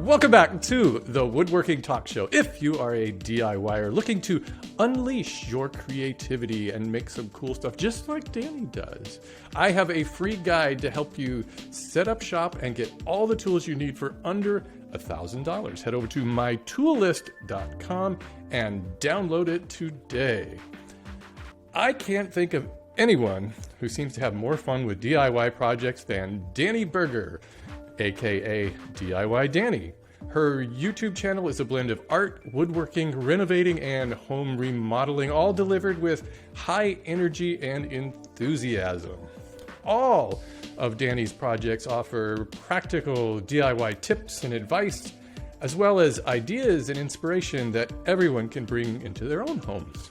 Welcome back to the Woodworking Talk Show. If you are a DIYer looking to unleash your creativity and make some cool stuff just like Danie does, I have a free guide to help you set up shop and get all the tools you need for under $1,000. Head over to mytoollist.com and download it today. I can't think of anyone who seems to have more fun with DIY projects than Danie Berger, aka DIY Danie. Her YouTube channel is a blend of art, woodworking, renovating, and home remodeling, all delivered with high energy and enthusiasm. All of Danie's projects offer practical DIY tips and advice, as well as ideas and inspiration that everyone can bring into their own homes.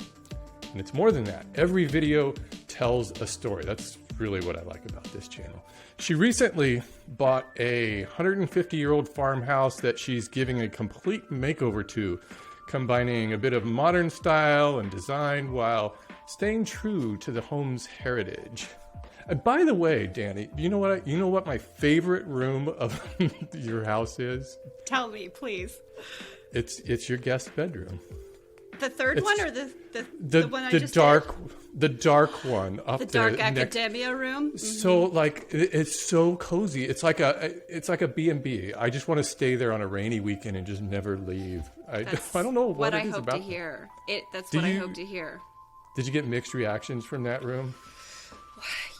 And it's more than that. Every video tells a story. That's really what I like about this channel. She recently bought a 150-year-old farmhouse that she's giving a complete makeover to, combining a bit of modern style and design while staying true to the home's heritage. And by the way, Danie, you know what my favorite room of your house is? Tell me, please. It's your guest bedroom. The third one or the one I just the dark one up there. The dark academia room. Mm-hmm. So like it's so cozy. It's like a B&B. I just want to stay there on a rainy weekend and just never leave. I don't know what it is about. What I hope to hear. That's what I hope to hear. Did you get mixed reactions from that room?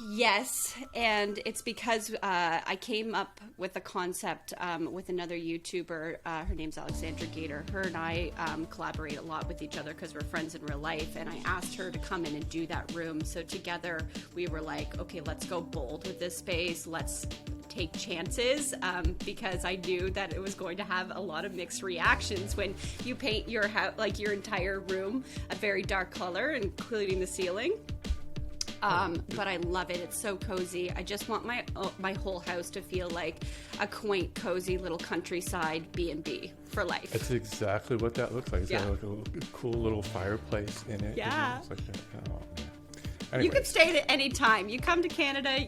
Yes, and it's because I came up with a concept with another YouTuber. Her name's Alexandra Gator. Her and I collaborate a lot with each other because we're friends in real life, and I asked her to come in and do that room. So together we were like, okay, let's go bold with this space. Let's take chances because I knew that it was going to have a lot of mixed reactions when you paint your house, like your entire room, a very dark color, including the ceiling. But I love it. It's so cozy. I just want my whole house to feel like a quaint, cozy little countryside B&B for life. That's exactly what that looks like. It's got like a cool little fireplace in it. Yeah. It's like that. Oh, man. Anyways. You can stay at any time. You come to Canada,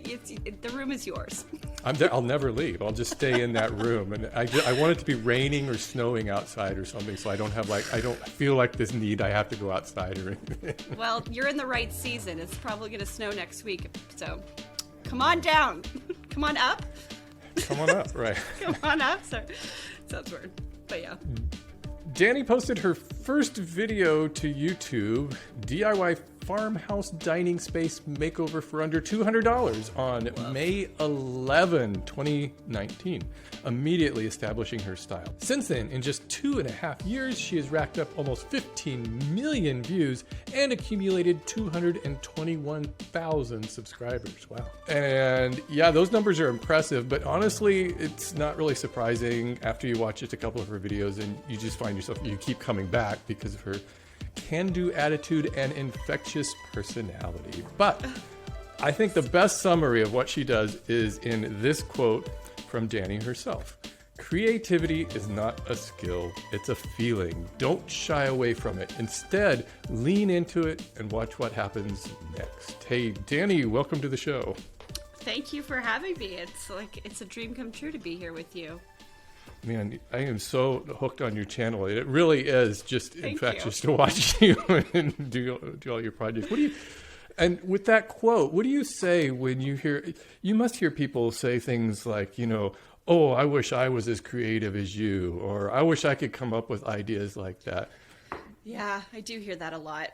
the room is yours. I'm there. I'll never leave. I'll just stay in that room, and I want it to be raining or snowing outside or something, so I don't feel like this need. I have to go outside or anything. Well, you're in the right season. It's probably going to snow next week, so come on down. Come on up. Come on up, right? Come on up. Sorry. Sounds weird, but yeah. Danie posted her first video to YouTube, DIY farmhouse dining space makeover for under $200 on May 11, 2019, immediately establishing her style. Since then, in just 2.5 years, she has racked up almost 15 million views and accumulated 221,000 subscribers. Wow. And yeah, those numbers are impressive, but honestly, it's not really surprising after you watch just a couple of her videos and you just find yourself, you keep coming back because of her can-do attitude and infectious personality. But I think the best summary of what she does is in this quote from Danie herself. Creativity is not a skill, it's a feeling. Don't shy away from it. Instead, lean into it and watch what happens next. Hey, Danie, welcome to the show. Thank you for having me. It's a dream come true to be here with you. Man, I am so hooked on your channel. It really is just infectious to watch you and do all your projects. And with that quote, what do you say when you must hear people say things like, oh, I wish I was as creative as you, or I wish I could come up with ideas like that. Yeah, I do hear that a lot.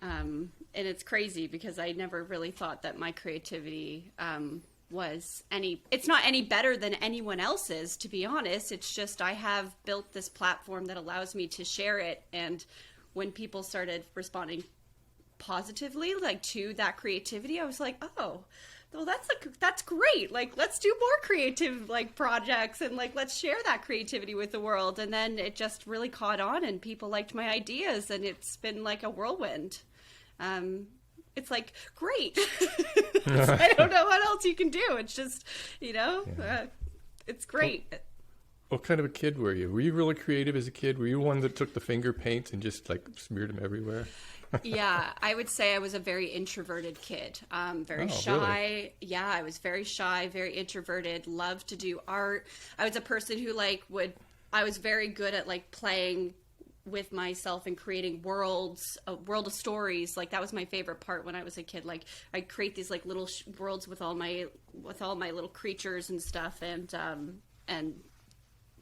And it's crazy because I never really thought that my creativity it's not any better than anyone else's, to be honest. It's just I have built this platform that allows me to share it, and when people started responding positively to that creativity, I was like, oh, well, that's great. Let's do more creative projects and let's share that creativity with the world. And then it just really caught on and people liked my ideas, and it's been like a whirlwind. It's great. I don't know what else you can do. It's just, it's great. What kind of a kid were you? Were you really creative as a kid? Were you one that took the finger paints and just smeared them everywhere? Yeah, I would say I was a very introverted kid. Very shy. Really? Yeah, I was very shy, very introverted, loved to do art. I was a person who would I was very good at like playing with myself and creating worlds, a world of stories. Like that was my favorite part when I was a kid. Like I'd create these like little worlds with all my little creatures and stuff. And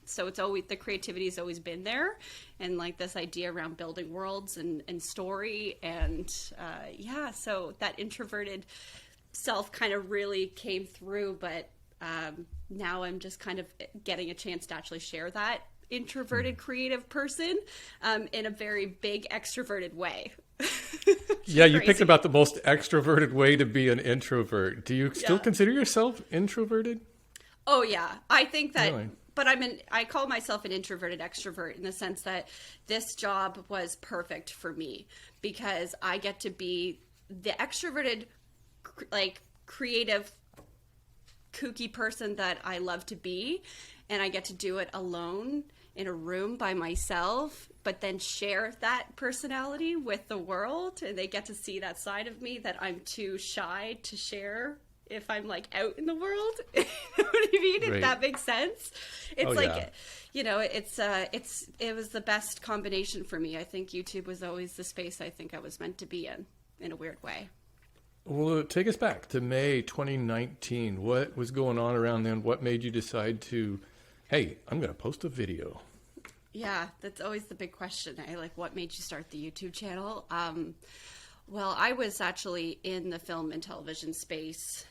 so it's always, the creativity has always been there. And like this idea around building worlds and story. And so that introverted self kind of really came through. But now I'm just kind of getting a chance to actually share that introverted creative person in a very big extroverted way. Yeah, you picked about the most extroverted way to be an introvert. Do you still consider yourself introverted? Oh yeah, I think that. Really? But I call myself an introverted extrovert in the sense that this job was perfect for me because I get to be the extroverted, like creative, kooky person that I love to be, and I get to do it alone in a room by myself, but then share that personality with the world, and they get to see that side of me that I'm too shy to share if I'm like out in the world. You know what I mean? Right. If that makes sense. It's it was the best combination for me. I think YouTube was always the space I think I was meant to be in a weird way. Well, take us back to May 2019. What was going on around then? What made you decide to, hey, I'm going to post a video? Yeah, that's always the big question. Like, what made you start the YouTube channel? Well, I was actually in the film and television space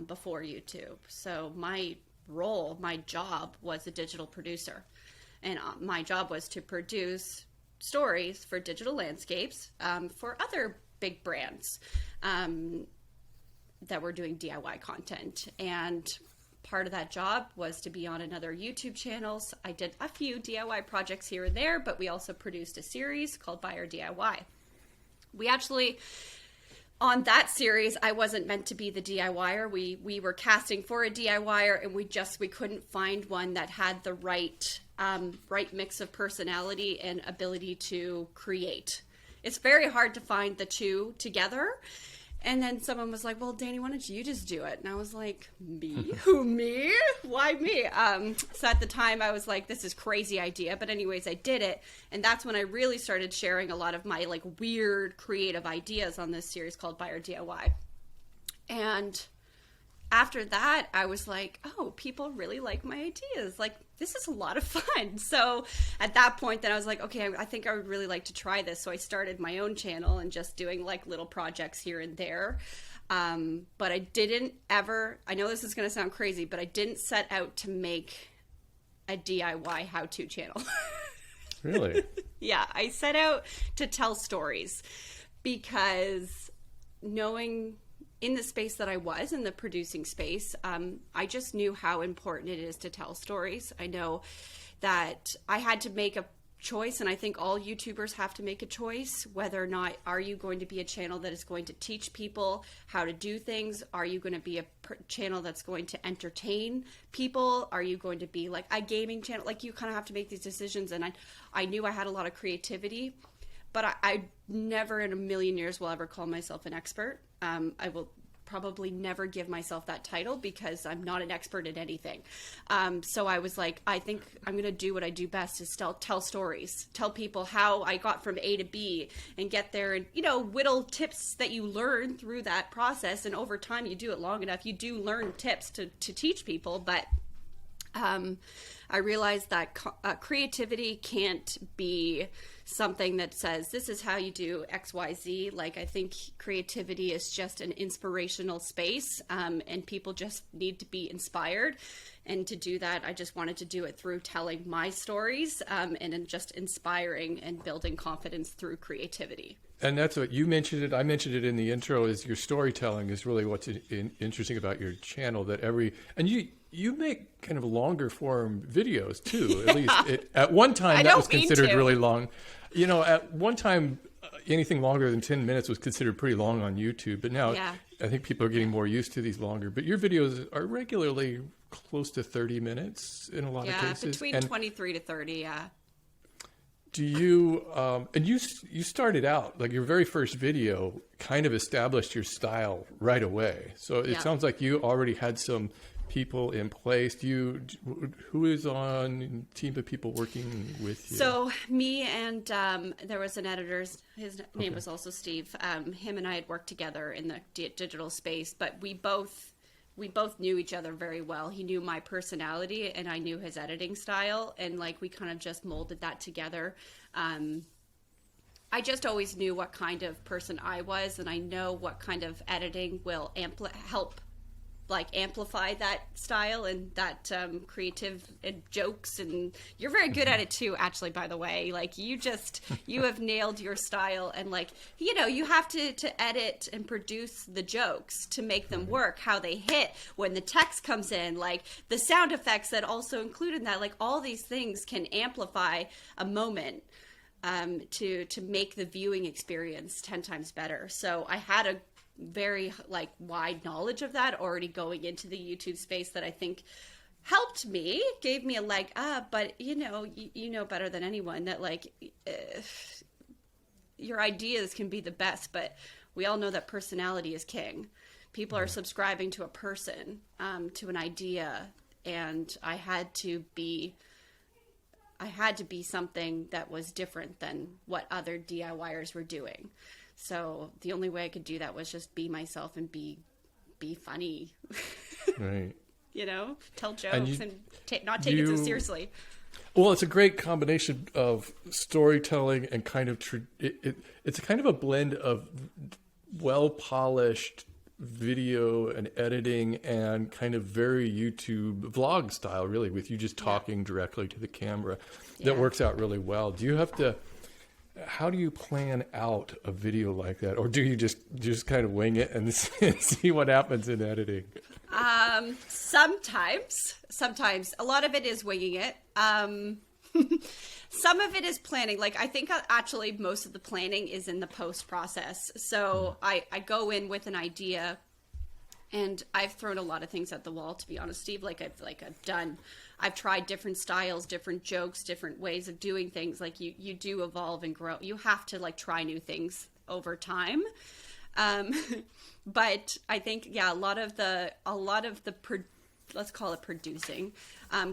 before YouTube. So my job was a digital producer. And my job was to produce stories for digital landscapes for other big brands that were doing DIY content. And part of that job was to be on another YouTube channel. So I did a few DIY projects here and there, but we also produced a series called Buyer DIY. We actually, on that series, I wasn't meant to be the DIYer. We were casting for a DIYer, and we couldn't find one that had the right mix of personality and ability to create. It's very hard to find the two together. And then someone was like, well, Danie, why don't you just do it? And I was like, me? Who, me? Why me? So at the time I was like, this is crazy idea. But anyways, I did it. And that's when I really started sharing a lot of my like weird creative ideas on this series called Buyer DIY. And after that, I was like, oh, people really like my ideas. Like, this is a lot of fun. So at that point, then I was like, okay, I think I would really like to try this. So I started my own channel and just doing like little projects here and there. But I didn't ever, I know this is going to sound crazy, but I didn't set out to make a DIY how-to channel. Really? Yeah, I set out to tell stories because knowing in the space that I was, in the producing space, I just knew how important it is to tell stories. I know that I had to make a choice, and I think all YouTubers have to make a choice, whether or not are you going to be a channel that is going to teach people how to do things? Are you going to be a channel that's going to entertain people? Are you going to be like a gaming channel? Like, you kind of have to make these decisions, and I knew I had a lot of creativity, but I never in a million years will ever call myself an expert. I will probably never give myself that title because I'm not an expert at anything. So I was like, I think I'm going to do what I do best is tell stories, tell people how I got from A to B and get there, and, you know, whittle tips that you learn through that process. And over time, you do it long enough, you do learn tips to teach people. But I realized that creativity can't be something that says this is how you do XYZ. Like, I think creativity is just an inspirational space, and people just need to be inspired. And to do that, I just wanted to do it through telling my stories, and in just inspiring and building confidence through creativity. And that's what you mentioned it. I mentioned it in the intro, is your storytelling is really what's interesting about your channel. And you make kind of longer form videos too. At least at one time that was considered really long. You know, at one time, anything longer than 10 minutes was considered pretty long on YouTube. But now I think people are getting more used to these longer. But your videos are regularly close to 30 minutes in a lot of cases. Yeah, between 23 to 30, yeah. Do you, and you started out, like your very first video kind of established your style right away. So it sounds like you already had some people in place. Who is on a team of people working with you? So me and there was an editor. His name was also Steve. Him and I had worked together in the digital space, but we both knew each other very well. He knew my personality and I knew his editing style, and like we kind of just molded that together. I just always knew what kind of person I was, and I know what kind of editing will help amplify that style and that creative and jokes. And you're very good at it too, actually, by the way. Like you have nailed your style, and you have to edit and produce the jokes to make them work, how they hit when the text comes in, like the sound effects that also include in that, like all these things can amplify a moment to make the viewing experience 10 times better. So I had a very wide knowledge of that already going into the YouTube space that I think helped me, gave me a leg up. But you know better than anyone that your ideas can be the best, but we all know that personality is king. People are subscribing to a person, to an idea, and I had to be something that was different than what other DIYers were doing. So the only way I could do that was just be myself and be funny. Right. Tell jokes and not take it so seriously. Well, it's a great combination of storytelling and kind of it's a kind of a blend of well-polished video and editing and kind of very YouTube vlog style, really, with you just talking directly to the camera. That works out really well. How do you plan out a video like that? Or do you just kind of wing it and see what happens in editing? Sometimes. A lot of it is winging it. Some of it is planning. I think actually most of the planning is in the post process. So I go in with an idea, and I've thrown a lot of things at the wall, to be honest, Steve. I've tried different styles, different jokes, different ways of doing things. You do evolve and grow. You have to try new things over time. But I think, a lot of the let's call it producing,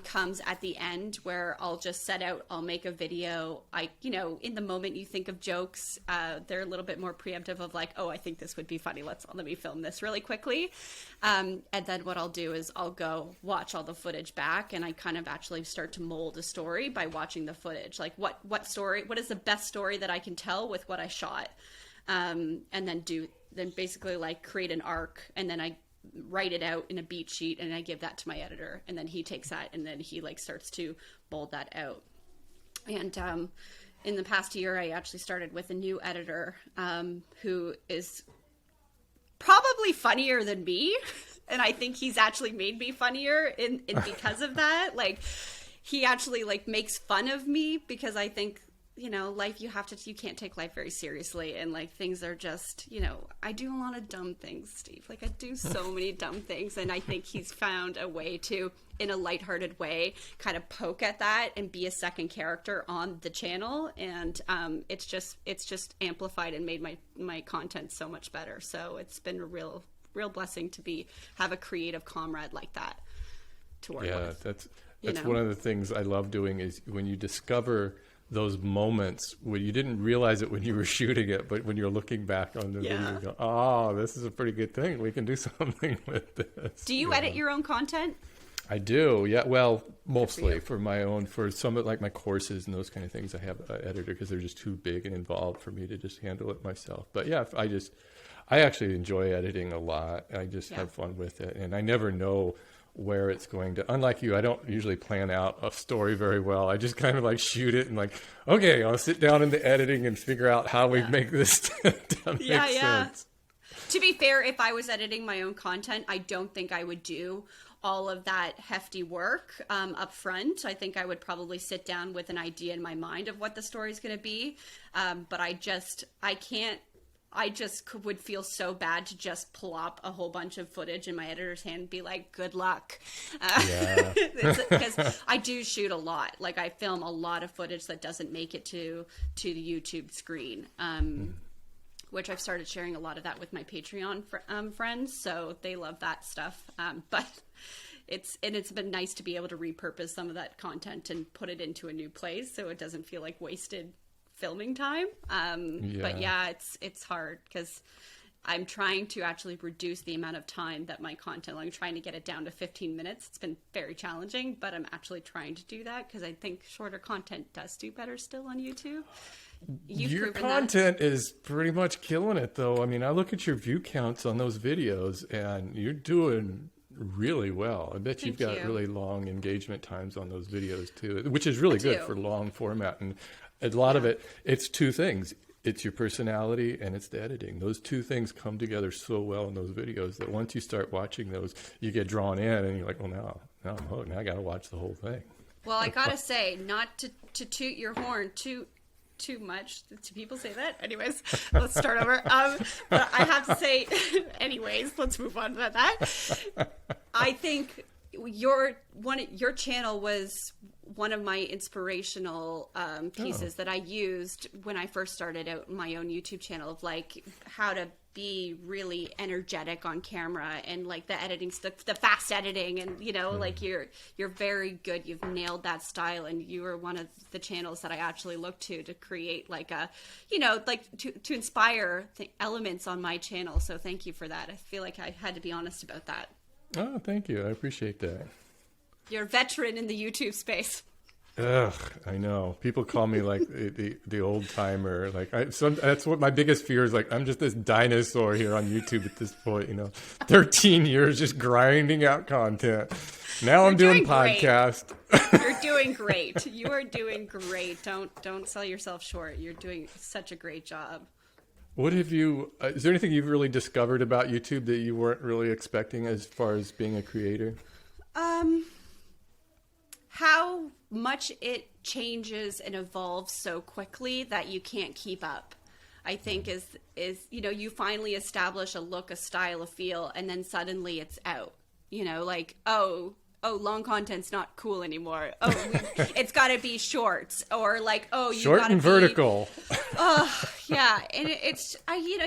comes at the end, where I'll just set out, I'll make a video. In the moment you think of jokes, they're a little bit more preemptive of I think this would be funny. Let me film this really quickly. And then what I'll do is I'll go watch all the footage back, and I kind of actually start to mold a story by watching the footage. What story, what is the best story that I can tell with what I shot? And then basically create an arc, and then I write it out in a beat sheet, and I give that to my editor, and then he takes that and then he starts to mold that out. And in the past year, I actually started with a new editor who is probably funnier than me, and I think he's actually made me funnier in because of that. He actually makes fun of me, because I think life, you can't take life very seriously, and things are just, I do a lot of dumb things, Steve. I do so many dumb things, and I think he's found a way to, in a lighthearted way, kind of poke at that and be a second character on the channel, and it's just amplified and made my content so much better. So it's been a real blessing to have a creative comrade like that to work with. That's one of the things I love doing, is when you discover those moments when you didn't realize it when you were shooting it, but when you're looking back on the video, you go, oh, this is a pretty good thing. We can do something with this. Do you edit your own content? I do. Yeah. Well, mostly for my own, for some of my courses and those kind of things, I have an editor, because they're just too big and involved for me to just handle it myself. But yeah, I actually enjoy editing a lot. I just have fun with it. And I never know where it's going to. Unlike you, I don't usually plan out a story very well. I just kind of shoot it and okay, I'll sit down in the editing and figure out how we make this make sense. To be fair, if I was editing my own content, I don't think I would do all of that hefty work up front. I think I would probably sit down with an idea in my mind of what the story is going to be. But I would feel so bad to just plop a whole bunch of footage in my editor's hand and be like, good luck. Because I do shoot a lot. I film a lot of footage that doesn't make it to the YouTube screen, which I've started sharing a lot of that with my Patreon friends. So they love that stuff. But it's been nice to be able to repurpose some of that content and put it into a new place so it doesn't feel like wasted filming time. But yeah, it's hard because I'm trying to actually reduce the amount of time that my content, I'm trying to get it down to 15 minutes. It's been very challenging, but I'm actually trying to do that because I think shorter content does do better still on YouTube. Your content is pretty much killing it, though. I mean, I look at your view counts on those videos, and you're doing really well. I bet you've got really long engagement times on those videos, too, which is really good for long format. And a lot of it, it's two things. It's your personality and it's the editing. Those two things come together so well in those videos that once you start watching those, you get drawn in and you're like, well, now I'm hooked. Now I got to watch the whole thing. Well, I got to say, not to toot your horn too much. Do people say that? Anyways, let's start over. But I have to say, anyways, let's move on to that. I think your channel was one of my inspirational pieces that I used when I first started out my own YouTube channel, of like how to be really energetic on camera and like the editing stuff, the fast editing, and like you're very good. You've nailed that style, and you were one of the channels that I actually looked to create like a, like to inspire elements on my channel. So thank you for that. I feel like I had to be honest about that. Oh, thank you. I appreciate that. You're a veteran in the YouTube space. Ugh, I know. People call me like the old timer. Like that's what my biggest fear is. Like I'm just this dinosaur here on YouTube at this point. 13 years just grinding out content. Now I'm doing podcast. You're doing great. You are doing great. Don't sell yourself short. You're doing such a great job. What have you? Is there anything you've really discovered about YouTube that you weren't really expecting as far as being a creator? How much it changes and evolves so quickly that you can't keep up, I think is you finally establish a look, a style, a feel, and then suddenly it's out. Like, oh, long content's not cool anymore. Oh, it's got to be shorts, or like, oh, you short gotta and vertical. Yeah, and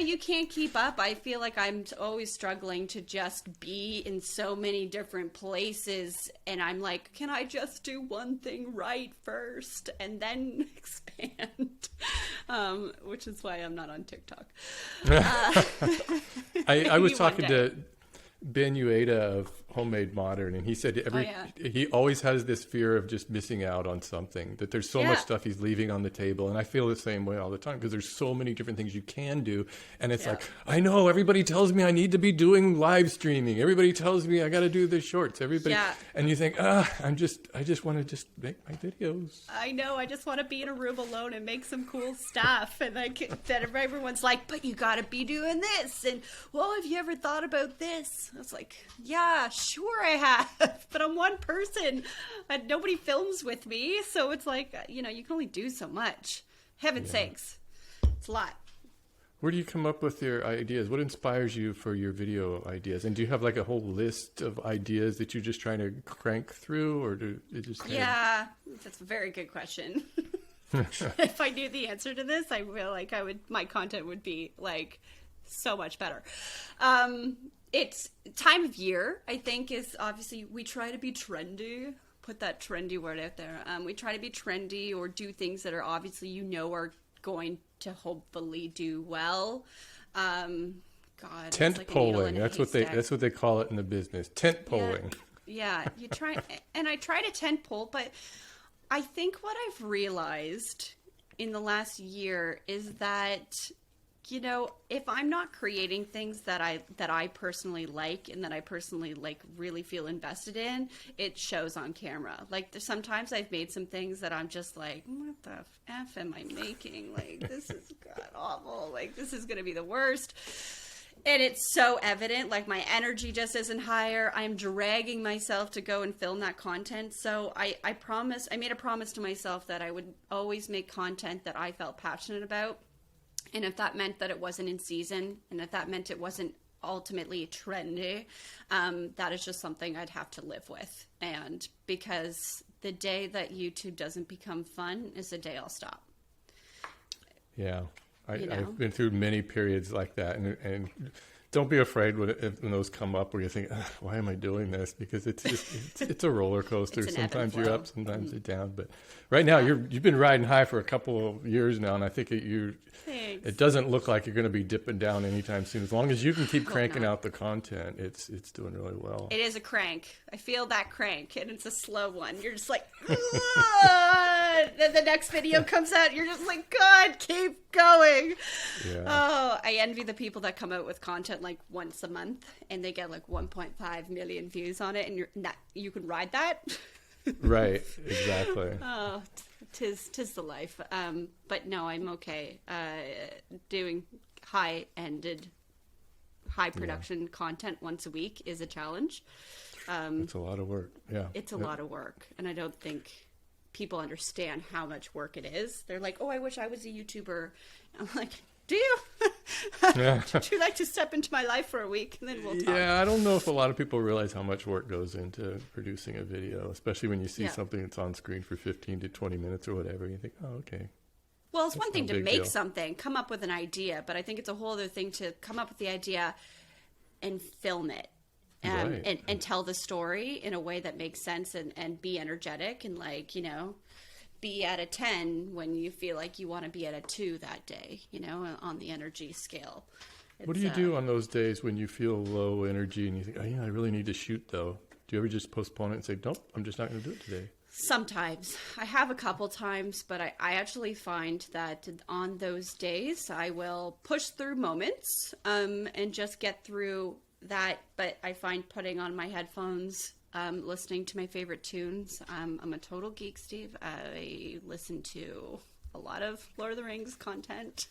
you can't keep up. I feel like I'm always struggling to just be in so many different places, and I'm like, can I just do one thing right first and then expand? Which is why I'm not on TikTok. I was talking to Ben Ueda of Homemade Modern, and he said he always has this fear of just missing out on something, that there's so much stuff he's leaving on the table. And I feel the same way all the time, because there's so many different things you can do. And it's like, I know everybody tells me I need to be doing live streaming. Everybody tells me I got to do the shorts. Everybody. And you think, I just want to just make my videos. I know. I just want to be in a room alone and make some cool stuff. And then everyone's like, but you got to be doing this. And, well, have you ever thought about this? I was like, yeah, sure I have, but I'm one person and nobody films with me, so it's like, you can only do so much. Heaven's sakes, it's a lot. Where do you come up with your ideas? What inspires you for your video ideas? And do you have like a whole list of ideas that you're just trying to crank through, or do you just that's a very good question. If I knew the answer to this, I feel like my content would be like so much better. It's time of year, I think, is obviously we try to be trendy. Put that trendy word out there. We try to be trendy or do things that are obviously are going to hopefully do well. Tent polling. That's what they call it in the business. Tent polling. Yeah, you try, and I try to tent pole, but I think what I've realized in the last year is that, if I'm not creating things that I personally like and that I personally like really feel invested in, it shows on camera. Like sometimes I've made some things that I'm just like, what the F am I making? Like, this is god awful. Like, this is going to be the worst. And it's so evident, like my energy just isn't higher. I'm dragging myself to go and film that content. So I made a promise to myself that I would always make content that I felt passionate about. And if that meant that it wasn't in season, and if that meant it wasn't ultimately trendy, that is just something I'd have to live with. And because the day that YouTube doesn't become fun is the day I'll stop. Yeah. I've been through many periods like that. And don't be afraid when those come up where you think, why am I doing this? Because it's a roller coaster. Sometimes you're up, sometimes you're down. But right now you've been riding high for a couple of years now, and I think it doesn't look like you're going to be dipping down anytime soon. As long as you can keep cranking out the content, it's doing really well. It is a crank. I feel that crank, and it's a slow one. You're just like, then the next video comes out, you're just like, God, keep going. Yeah. Oh, I envy the people that come out with content like once a month, and they get like 1.5 million views on it, and you can ride that. Right, exactly. Oh, tis the life. But no, I'm okay. Doing high production content once a week is a challenge. It's a lot of work. Yeah, it's a lot of work, and I don't think people understand how much work it is. They're like, "Oh, I wish I was a YouTuber." I'm like, "Do you? Would you like to step into my life for a week, and then we'll talk?" Yeah, I don't know if a lot of people realize how much work goes into producing a video, especially when you see something that's on screen for 15 to 20 minutes or whatever. You think, "Oh, okay." Well, it's one thing to make something, come up with an idea, but I think it's a whole other thing to come up with the idea and film it. And tell the story in a way that makes sense and be energetic and like, be at a 10 when you feel like you want to be at a 2 that day, on the energy scale. What do you do on those days when you feel low energy and you think, I really need to shoot though? Do you ever just postpone it and say, nope, I'm just not going to do it today? Sometimes. I have a couple times, but I actually find that on those days I will push through moments and just get through that. But I find putting on my headphones, listening to my favorite tunes. I'm a total geek, Steve. I listen to a lot of Lord of the Rings content.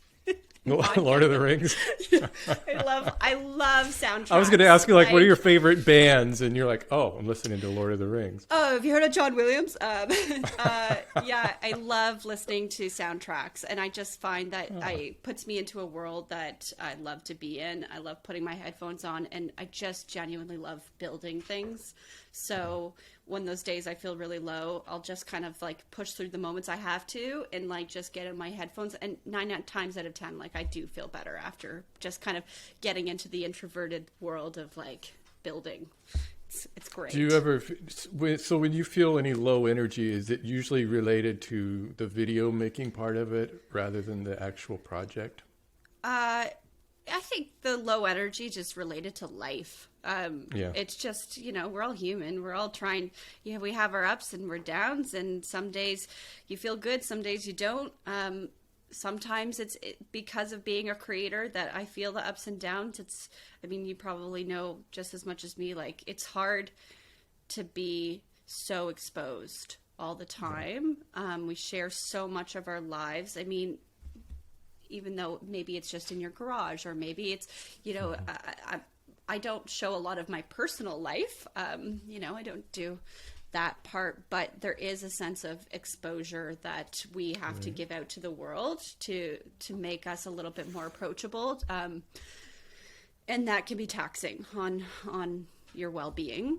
Lord of the Rings. I love soundtracks. I was going to ask you, what are your favorite bands? And you're like, oh, I'm listening to Lord of the Rings. Oh, have you heard of John Williams? Yeah, I love listening to soundtracks, and I just find that it puts me into a world that I love to be in. I love putting my headphones on, and I just genuinely love building things. So when those days I feel really low, I'll just kind of push through the moments I have to and just get in my headphones. And 9 times out of 10, I do feel better after just kind of getting into the introverted world of building. It's great. Do you ever, so when you feel any low energy, is it usually related to the video making part of it rather than the actual project? I think the low energy just related to life. It's just, we're all human. We're all trying, we have our ups and our downs, and some days you feel good, some days you don't. Sometimes it's because of being a creator that I feel the ups and downs. You probably know just as much as me, it's hard to be so exposed all the time. We share so much of our lives. Even though maybe it's just in your garage, or maybe it's, I don't show a lot of my personal life. I don't do that part, but there is a sense of exposure that we have to give out to the world to make us a little bit more approachable. And that can be taxing on your well-being.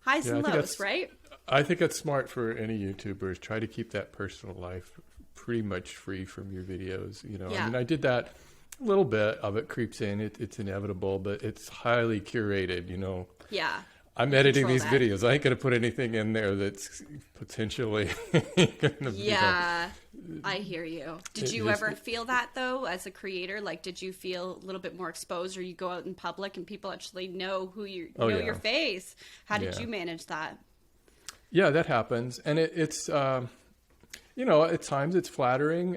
Highs and lows, right? I think it's smart for any YouTubers. Try to keep that personal life pretty much free from your videos. I did that a little bit of it creeps in. It's inevitable, but it's highly curated. Yeah. I'm editing these videos. I ain't going to put anything in there that's potentially going to be. Yeah, I hear you. Did you ever feel that though, as a creator? Did you feel a little bit more exposed, or you go out in public and people actually know who you your face? How did you manage that? Yeah, that happens, and it's. At times it's flattering,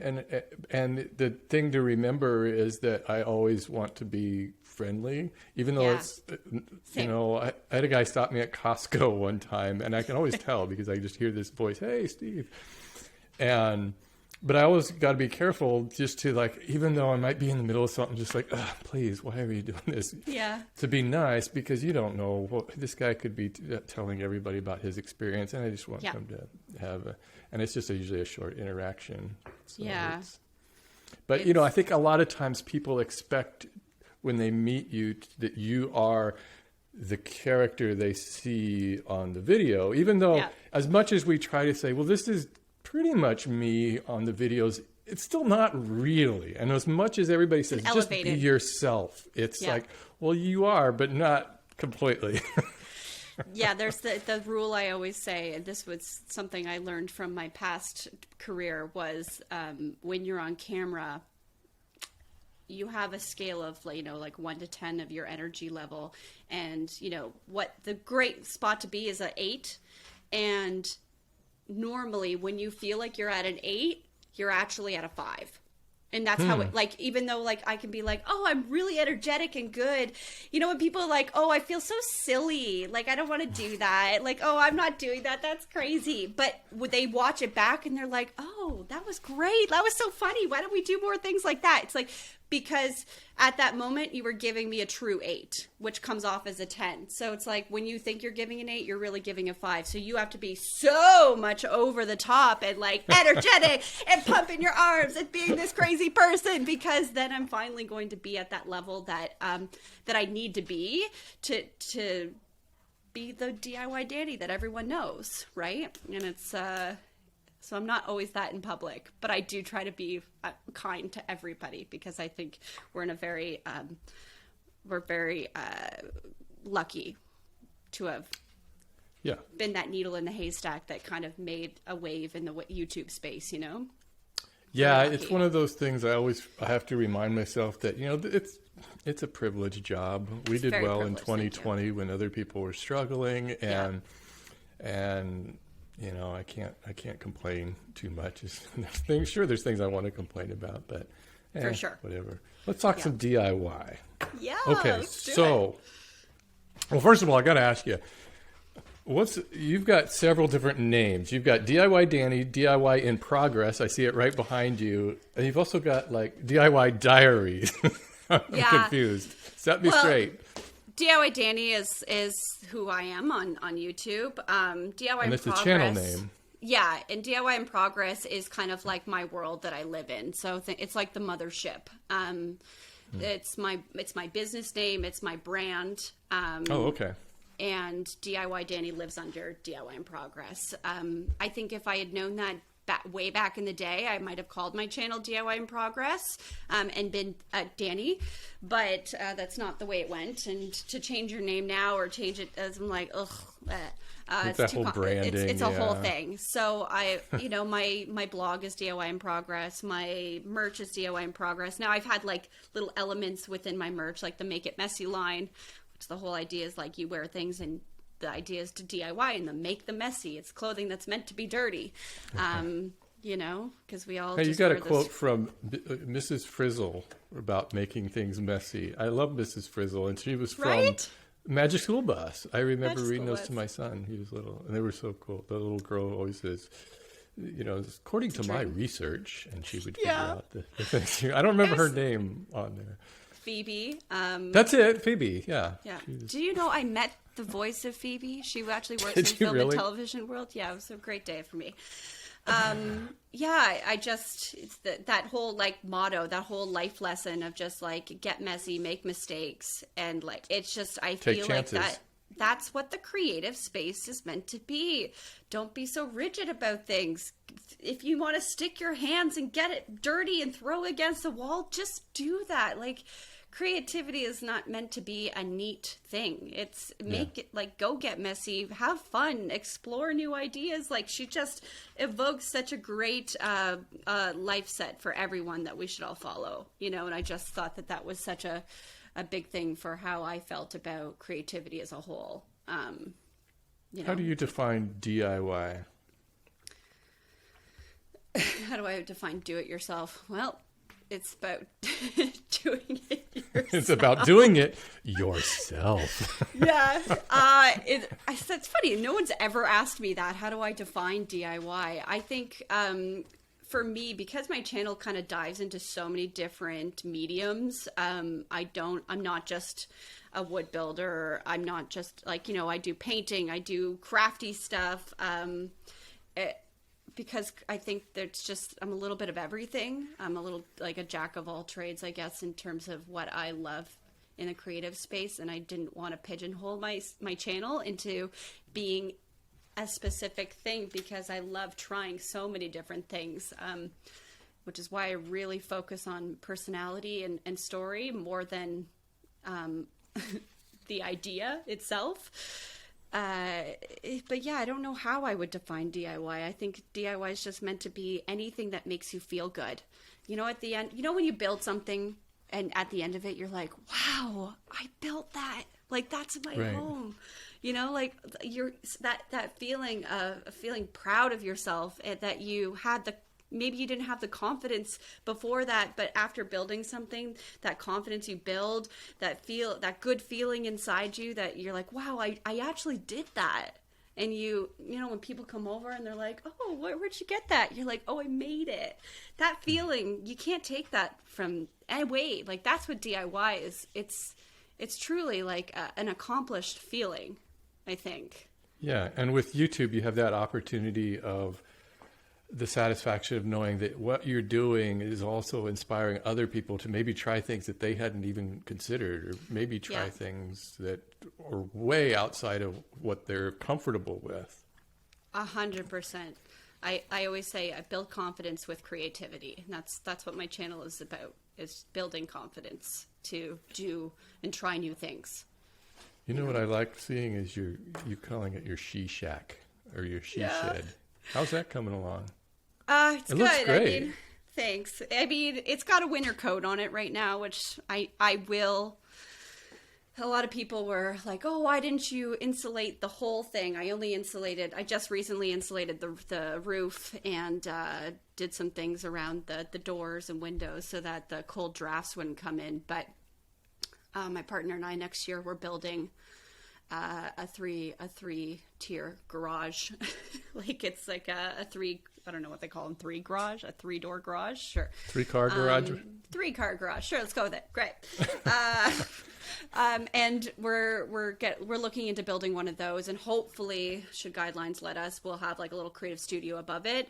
and the thing to remember is that I always want to be friendly, even though it's, I had a guy stop me at Costco one time, and I can always tell because I just hear this voice, "Hey, Steve," but I always got to be careful just to even though I might be in the middle of something, just please, why are you doing this? Yeah. To be nice, because you don't know what this guy could be telling everybody about his experience, and I just want them to have and it's just usually a short interaction. So but I think a lot of times people expect when they meet you that you are the character they see on the video, even though as much as we try to say, well, this is pretty much me on the videos, it's still not really. And as much as everybody says, just be elevated. yourself, it's like, well, you are, but not completely. Yeah, there's the rule I always say, and this was something I learned from my past career, was when you're on camera, you have a scale of, like 1 to 10 of your energy level. And, what the great spot to be is an 8. And normally when you feel like you're at an 8, you're actually at a 5. And that's how it, like, even though, like, I can be like, oh, I'm really energetic and good. When people are like, oh, I feel so silly. Like, I don't want to do that. Like, oh, I'm not doing that. That's crazy. But would they watch it back and they're like, oh, that was great. That was so funny. Why don't we do more things like that? It's like, because at that moment you were giving me a true 8, which comes off as a 10. So it's like, when you think you're giving an 8, you're really giving a 5. So you have to be so much over the top and like energetic and pumping your arms and being this crazy person, because then I'm finally going to be at that level that that I need to be to be the DIY Danie that everyone knows, right? And it's so I'm not always that in public, but I do try to be kind to everybody, because I think we're in a very, we're very lucky to have been that needle in the haystack that kind of made a wave in the YouTube space, Yeah, it's one of those things I have to remind myself that, it's a privileged job. We did well in 2020 when other people were struggling, and I can't complain too much. There's things I want to complain about, but for sure, whatever. Let's talk some DIY. Yeah. Okay. Well, first of all, I got to ask you, you've got several different names. You've got DIY Danie, DIY in progress. I see it right behind you, and you've also got like DIY diaries. I'm confused. Set me straight. DIY Danie is who I am on YouTube. DIY and in it's progress. The channel name. Yeah, and DIY in progress is kind of like my world that I live in. So it's like the mothership. It's my business name. It's my brand. Okay. And DIY Danie lives under DIY in progress. I think if I had known that way back in the day, I might have called my channel DIY in progress and been Danie, but that's not the way it went. And to change your name now or change it, as I'm like, ugh. It's that whole branding. It's a whole thing. So my blog is DIY in progress. My merch is DIY in progress. Now I've had like little elements within my merch, like the Make It Messy line, which the whole idea is like you wear things and the idea is to DIY and make them messy. It's clothing that's meant to be dirty. Because we all. Hey, you got a quote from Mrs. Frizzle about making things messy. I love Mrs. Frizzle, and she was from Magic School Bus. I remember reading those to my son. He was little, and they were so cool. The little girl always says, according to my research, and she would figure out the things. I don't remember her name on there. Phoebe. That's it, Phoebe. Yeah. Yeah. Do you know I met the voice of Phoebe? She actually works in the film and television world. Yeah, it was a great day for me. I just, it's that whole like motto, that whole life lesson of just like get messy, make mistakes, and like it's just I feel like that's what the creative space is meant to be. Don't be so rigid about things. If you want to stick your hands and get it dirty and throw it against the wall, just do that. Like creativity is not meant to be a neat thing. It's make it like go get messy, have fun, explore new ideas. Like she just evokes such a great life set for everyone that we should all follow, and I just thought that was such a big thing for how I felt about creativity as a whole. How do you define DIY? How do I define do it yourself? Well, it's about doing it yourself. It's about doing it yourself. Yeah. It's funny. No one's ever asked me that. How do I define DIY? I think for me, because my channel kind of dives into so many different mediums, I'm not just a wood builder. I'm not just like, I do painting, I do crafty stuff. Because I think I'm a little bit of everything. I'm a little like a jack of all trades, I guess, in terms of what I love in the creative space. And I didn't want to pigeonhole my channel into being a specific thing because I love trying so many different things. which is why I really focus on personality and story more than the idea itself. But yeah, I don't know how I would define DIY. I think DIY is just meant to be anything that makes you feel good. At the end, when you build something and at the end of it, you're like, wow, I built that. Like, that's my home. Like you're that feeling of feeling proud of yourself, and that you had maybe you didn't have the confidence before that, but after building something, that confidence you build, that good feeling inside you, that you're like, wow, I actually did that. And when people come over and they're like, oh, where'd you get that? You're like, oh, I made it. That feeling, you can't take that from away. Like, that's what DIY is. It's truly like an accomplished feeling, I think. Yeah. And with YouTube, you have that opportunity of the satisfaction of knowing that what you're doing is also inspiring other people to maybe try things that they hadn't even considered, or maybe try things that are way outside of what they're comfortable with. 100%. I always say I build confidence with creativity. And that's what my channel is about, is building confidence to do and try new things. You know what I like seeing is you calling it your she shack or your she shed. How's that coming along? It's good. Looks great. I mean, thanks. I mean, it's got a winter coat on it right now, which I will. A lot of people were like, oh, why didn't you insulate the whole thing? I just recently insulated the roof and did some things around the doors and windows so that the cold drafts wouldn't come in. But my partner and I next year, we're building a three-tier garage. Like, it's like a three, I don't know what they call them, a three-door garage. Sure. Three-car garage? Three-car garage. Sure, let's go with it. Great. And we're looking into building one of those, and hopefully, should guidelines let us, we'll have like a little creative studio above it.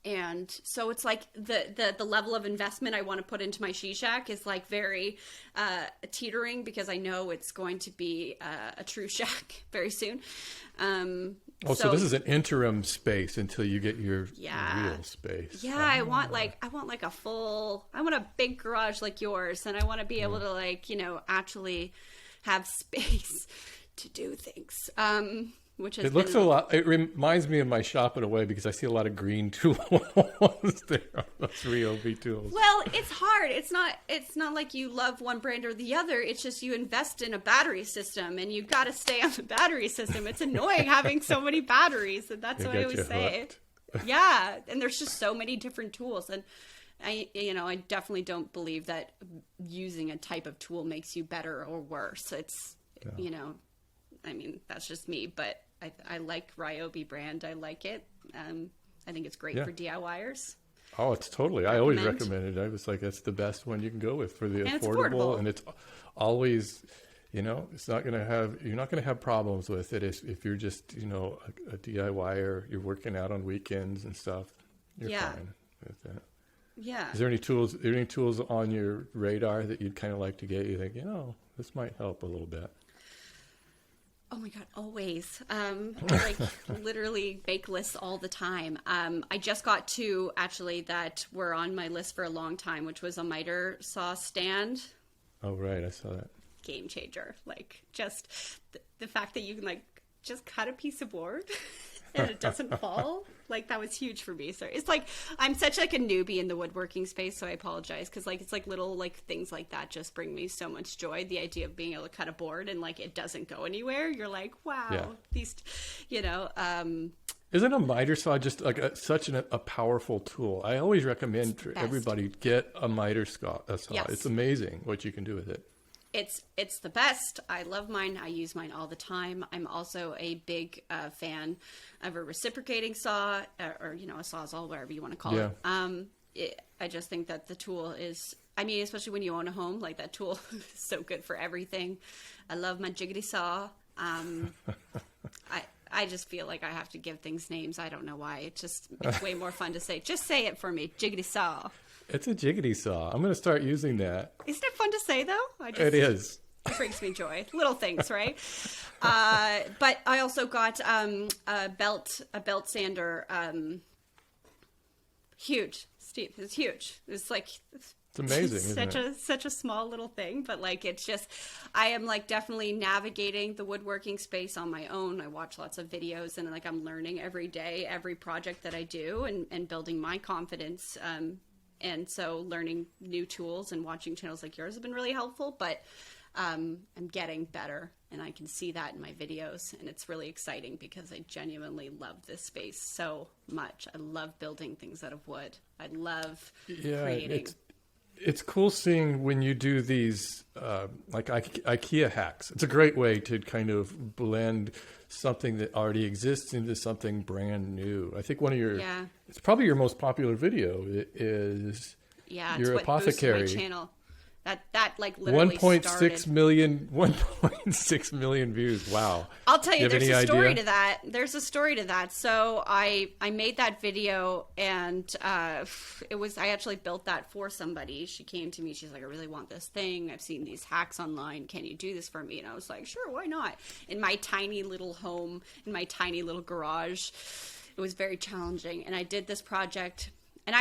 And so it's like the level of investment I want to put into my she shack is like very teetering, because I know it's going to be a true shack very soon. So this is an interim space until you get your real space. Yeah, I want a big garage like yours, and I want to be able to actually have space to do things. Which has looks a lot. It reminds me of my shop in a way, because I see a lot of green tools there on those Ryobi tools. Well, it's hard. It's not like you love one brand or the other. It's just you invest in a battery system, and you got to stay on the battery system. It's annoying having so many batteries, and that's what I always say. Yeah, and there's just so many different tools, and I definitely don't believe that using a type of tool makes you better or worse. It's I mean, that's just me, but I like Ryobi brand. I like it. I think it's great for DIYers. Oh, it's totally. I always recommend it. I was like, that's the best one you can go with for the affordable. And it's always, it's not going to have, you're not going to have problems with it if you're just, a DIYer, you're working out on weekends and stuff. You're fine with that. Yeah. Is there any tools on your radar that you'd kind of like to get? You think, this might help a little bit. Oh my God, always. Like literally make lists all the time. I just got two actually that were on my list for a long time, which was a miter saw stand. Oh, right. I saw that. Game changer. Like, just the fact that you can just cut a piece of board and it doesn't fall. Like, that was huge for me. So it's like, I'm such a newbie in the woodworking space, so I apologize. Cause it's little things like that just bring me so much joy. The idea of being able to cut a board and it doesn't go anywhere. You're like, wow, these, Isn't a miter saw just such a powerful tool? I always recommend for everybody get a miter saw. Yes. It's amazing what you can do with it. It's the best. I love mine. I use mine all the time. I'm also a big fan of a reciprocating saw, or a sawzall, whatever you want to call it. I just think that the tool is, especially when you own a home, that tool is so good for everything. I love my jiggity saw. I just feel like I have to give things names. I don't know why. It's way more fun to say. Just say it for me, jiggity saw. It's a jiggity saw. I'm going to start using that. Isn't it fun to say, though? It is. It brings me joy. Little things, right? But I also got a belt sander Huge, Steve. It's huge. It's like It's amazing, isn't it? such a small little thing, but like it's just, I am like definitely navigating the woodworking space on my own. I watch lots of videos and like I'm learning every day, every project that I do, and building my confidence. And so learning new tools and watching channels like yours have been really helpful, but I'm getting better, and I can see that in my videos, and it's really exciting because I genuinely love this space so much. I love building things out of wood. I love creating. It's cool seeing when you do these like IKEA hacks. It's a great way to kind of blend something that already exists into something brand new. I think one of your, it's probably your most popular video is your apothecary. It's what boosted my channel. That like literally 1.6 million views. Wow. I'll tell you, there's a story idea? to that. There's a story to that. So I made that video, and I actually built that for somebody. She came to me. She's like, I really want this thing. I've seen these hacks online. Can you do this for me? And I was like, sure, why not? In my tiny little home, in my tiny little garage, it was very challenging. And I did this project, and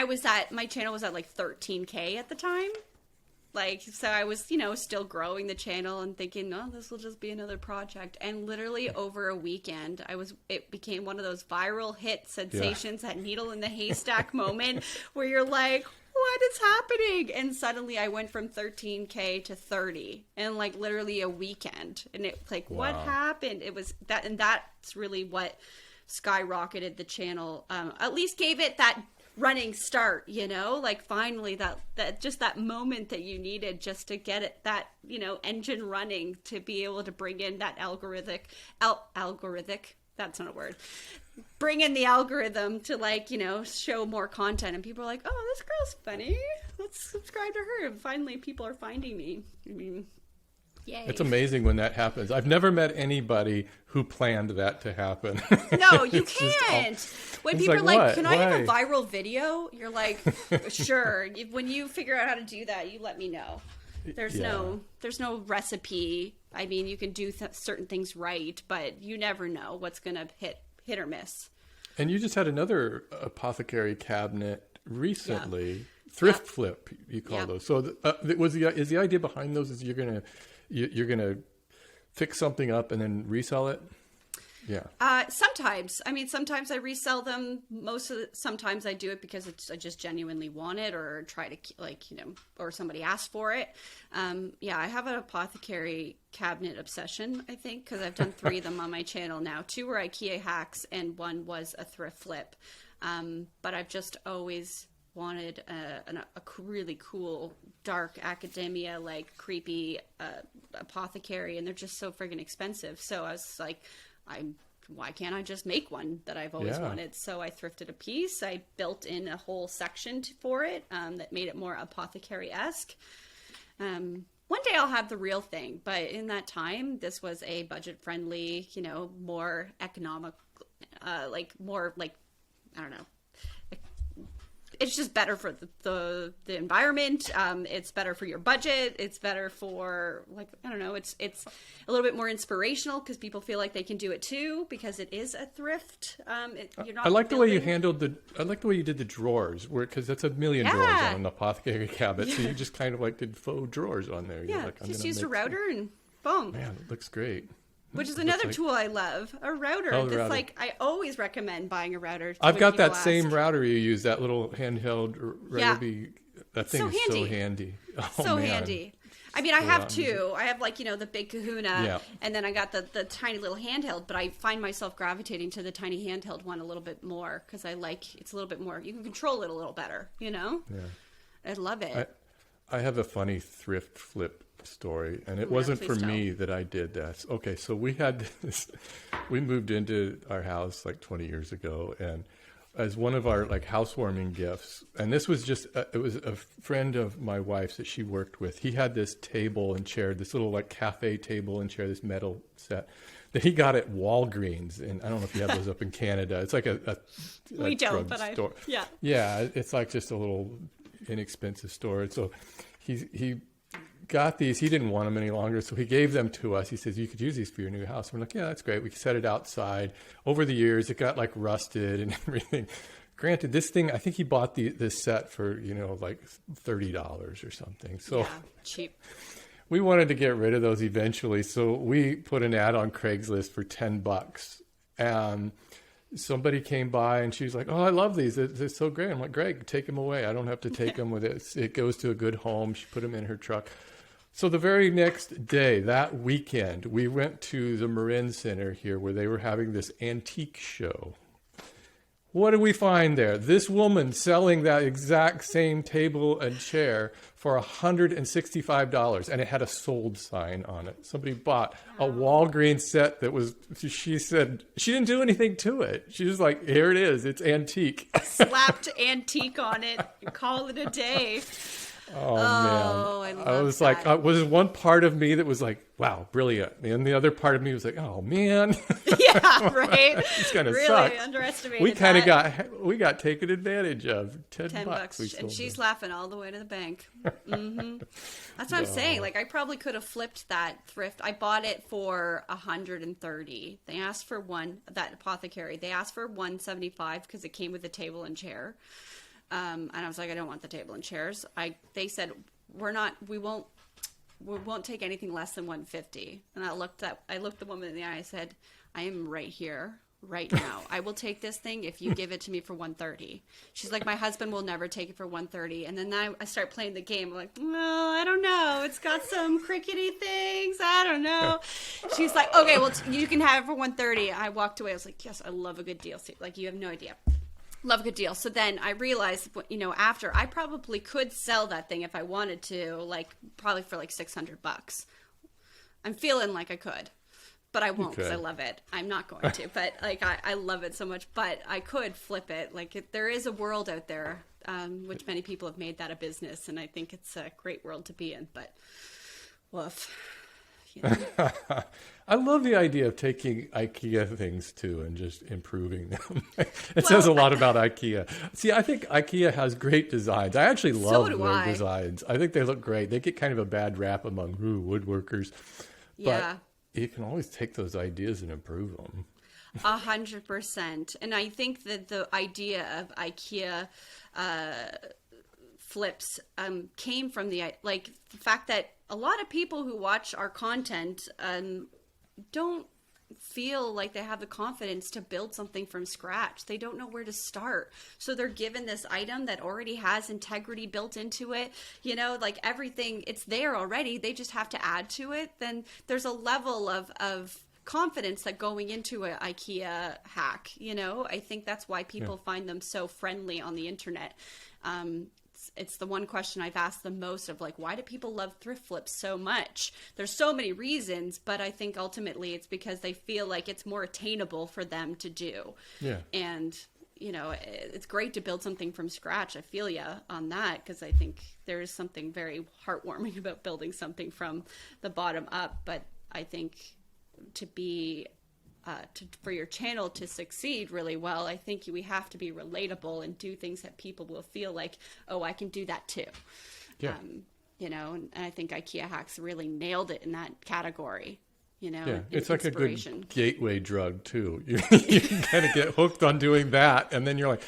my channel was at like 13K at the time. Like, so I was, still growing the channel and thinking, no, this will just be another project. And literally over a weekend, it became one of those viral hit sensations, that needle in the haystack moment where you're like, what is happening? And suddenly I went from 13K to 30 in like literally a weekend. And it's like, what happened? It was that, and that's really what skyrocketed the channel, at least gave it that running start, like finally that just that moment that you needed just to get it, that engine running, to be able to bring in that algorithmic, that's not a word, bring in the algorithm to show more content, and people are like, oh, this girl's funny, let's subscribe to her, and finally people are finding me. I mean, yay. It's amazing when that happens. I've never met anybody who planned that to happen. No, you can't. When people are like, what? can I have a viral video? You're like, sure. When you figure out how to do that, you let me know. There's no recipe. I mean, you can do certain things right, but you never know what's going to hit or miss. And you just had another apothecary cabinet recently. Thrift flip, you call those. So is the idea behind those is you're gonna fix something up and then resell it? Yeah. Sometimes. I mean, sometimes I resell them. Sometimes I do it because I just genuinely want it, or try to or somebody asked for it. I have an apothecary cabinet obsession, I think, because I've done 3 of them on my channel now. 2 were IKEA hacks and 1 was a thrift flip. But I've just always wanted a really cool, dark academia, like creepy apothecary, and they're just so friggin' expensive. So I was like, why can't I just make one that I've always wanted? So I thrifted a piece. I built in a whole section for it that made it more apothecary-esque. One day I'll have the real thing, but in that time, this was a budget-friendly, more economic, more like, I don't know. It's just better for the environment. It's better for your budget. It's better for, I don't know. It's a little bit more inspirational because people feel like they can do it too, because it is a thrift. You're not. I like the way you handled I like the way you did the drawers, because that's a million drawers on an apothecary cabinet. Yeah. So you just kind of did faux drawers on there. Yeah, just used a router and boom. Man, it looks great. Which is another tool I love, a router. I always recommend buying a router. I've got that same router you use, that little handheld router. That thing is so handy. Oh, man. Handy. I mean, I have 2. I have the big kahuna, and then I got the tiny little handheld, but I find myself gravitating to the tiny handheld one a little bit more because it's a little bit more, you can control it a little better, Yeah. I love it. I have a funny thrift flip story, and it wasn't for me that I did that. Okay, so we moved into our house like 20 years ago, and as one of our housewarming gifts, and this was just it was a friend of my wife's that she worked with. He had this table and chair, this little cafe table and chair, this metal set that he got at Walgreens, and I don't know if you have those up in Canada. It's like a we don't, but store. Yeah, it's like just a little inexpensive store. And so he got these. He didn't want them any longer, so he gave them to us. He says, you could use these for your new house. We're like, yeah, that's great. We set it outside. Over the years, it got rusted and everything. granted, this thing, I think he bought this set for, like $30 or something. So yeah, cheap. we wanted to get rid of those eventually. So we put an ad on Craigslist for $10. And somebody came by and she was like, "Oh, I love these. They're so great." I'm like, "Greg, take them away. I don't have to take them with it. It goes to a good home." She put them in her truck. So the very next day, that weekend, we went to the Marin Center here where they were having this antique show. What did we find there? This woman selling that exact same table and chair for $165, and it had a sold sign on it. Somebody bought a Walgreens set that was, she said, she didn't do anything to it. She was like, "Here it is, it's antique." Slapped antique on it and call it a day. Oh man. I was love like, was one part of me that was like, "Wow, brilliant." And the other part of me was like, "Oh man." Yeah, right. This kind of really sucks. Underestimated We kind of that. we got taken advantage of. $10 we $10, and sold she's them. laughing all the way to the bank. That's what I'm saying. Like, I probably could have flipped that thrift. I bought it for $130. They asked for that apothecary. They asked for $175 because it came with a table and chair. And I was like, "I don't want the table and chairs." They said, we won't take anything less than $150. And I looked the woman in the eye. I said, "I am right here, right now. I will take this thing if you give it to me for $130. She's like, "My husband will never take it for $130. And then I start playing the game. I'm like, "No, I don't know. It's got some crickety things. I don't know." She's like, "Okay, well, you can have it for $130. I walked away. I was like, "Yes, I love a good deal." See, like, you have no idea. Love a good deal. So then I realized, after, I probably could sell that thing if I wanted to, like, probably for like $600. I'm feeling like I could, but I won't because I love it. I'm not going to, but like, I love it so much, but I could flip it. Like, there is a world out there, which many people have made that a business. And I think it's a great world to be in, but woof. I love the idea of taking IKEA things too and just improving them. It says a lot about IKEA. See, I think IKEA has great designs. I actually love their designs. I think they look great. They get kind of a bad rap among woodworkers, but you can always take those ideas and improve them. 100%. And I think that the idea of IKEA flips came from the fact that a lot of people who watch our content don't feel like they have the confidence to build something from scratch. They don't know where to start. So they're given this item that already has integrity built into it. Like everything, it's there already. They just have to add to it. Then there's a level of confidence that going into an IKEA hack, I think that's why people find them so friendly on the internet. It's the one question I've asked the most of, like, why do people love thrift flips so much? There's so many reasons, but I think ultimately it's because they feel like it's more attainable for them to do. Yeah. And, it's great to build something from scratch. I feel you on that, because I think there is something very heartwarming about building something from the bottom up. But I think to be for your channel to succeed really well, I think we have to be relatable and do things that people will feel like, "Oh, I can do that too." Yeah. And I think IKEA hacks really nailed it in that category. It's like a good gateway drug too. You can kind of get hooked on doing that, and then you're like,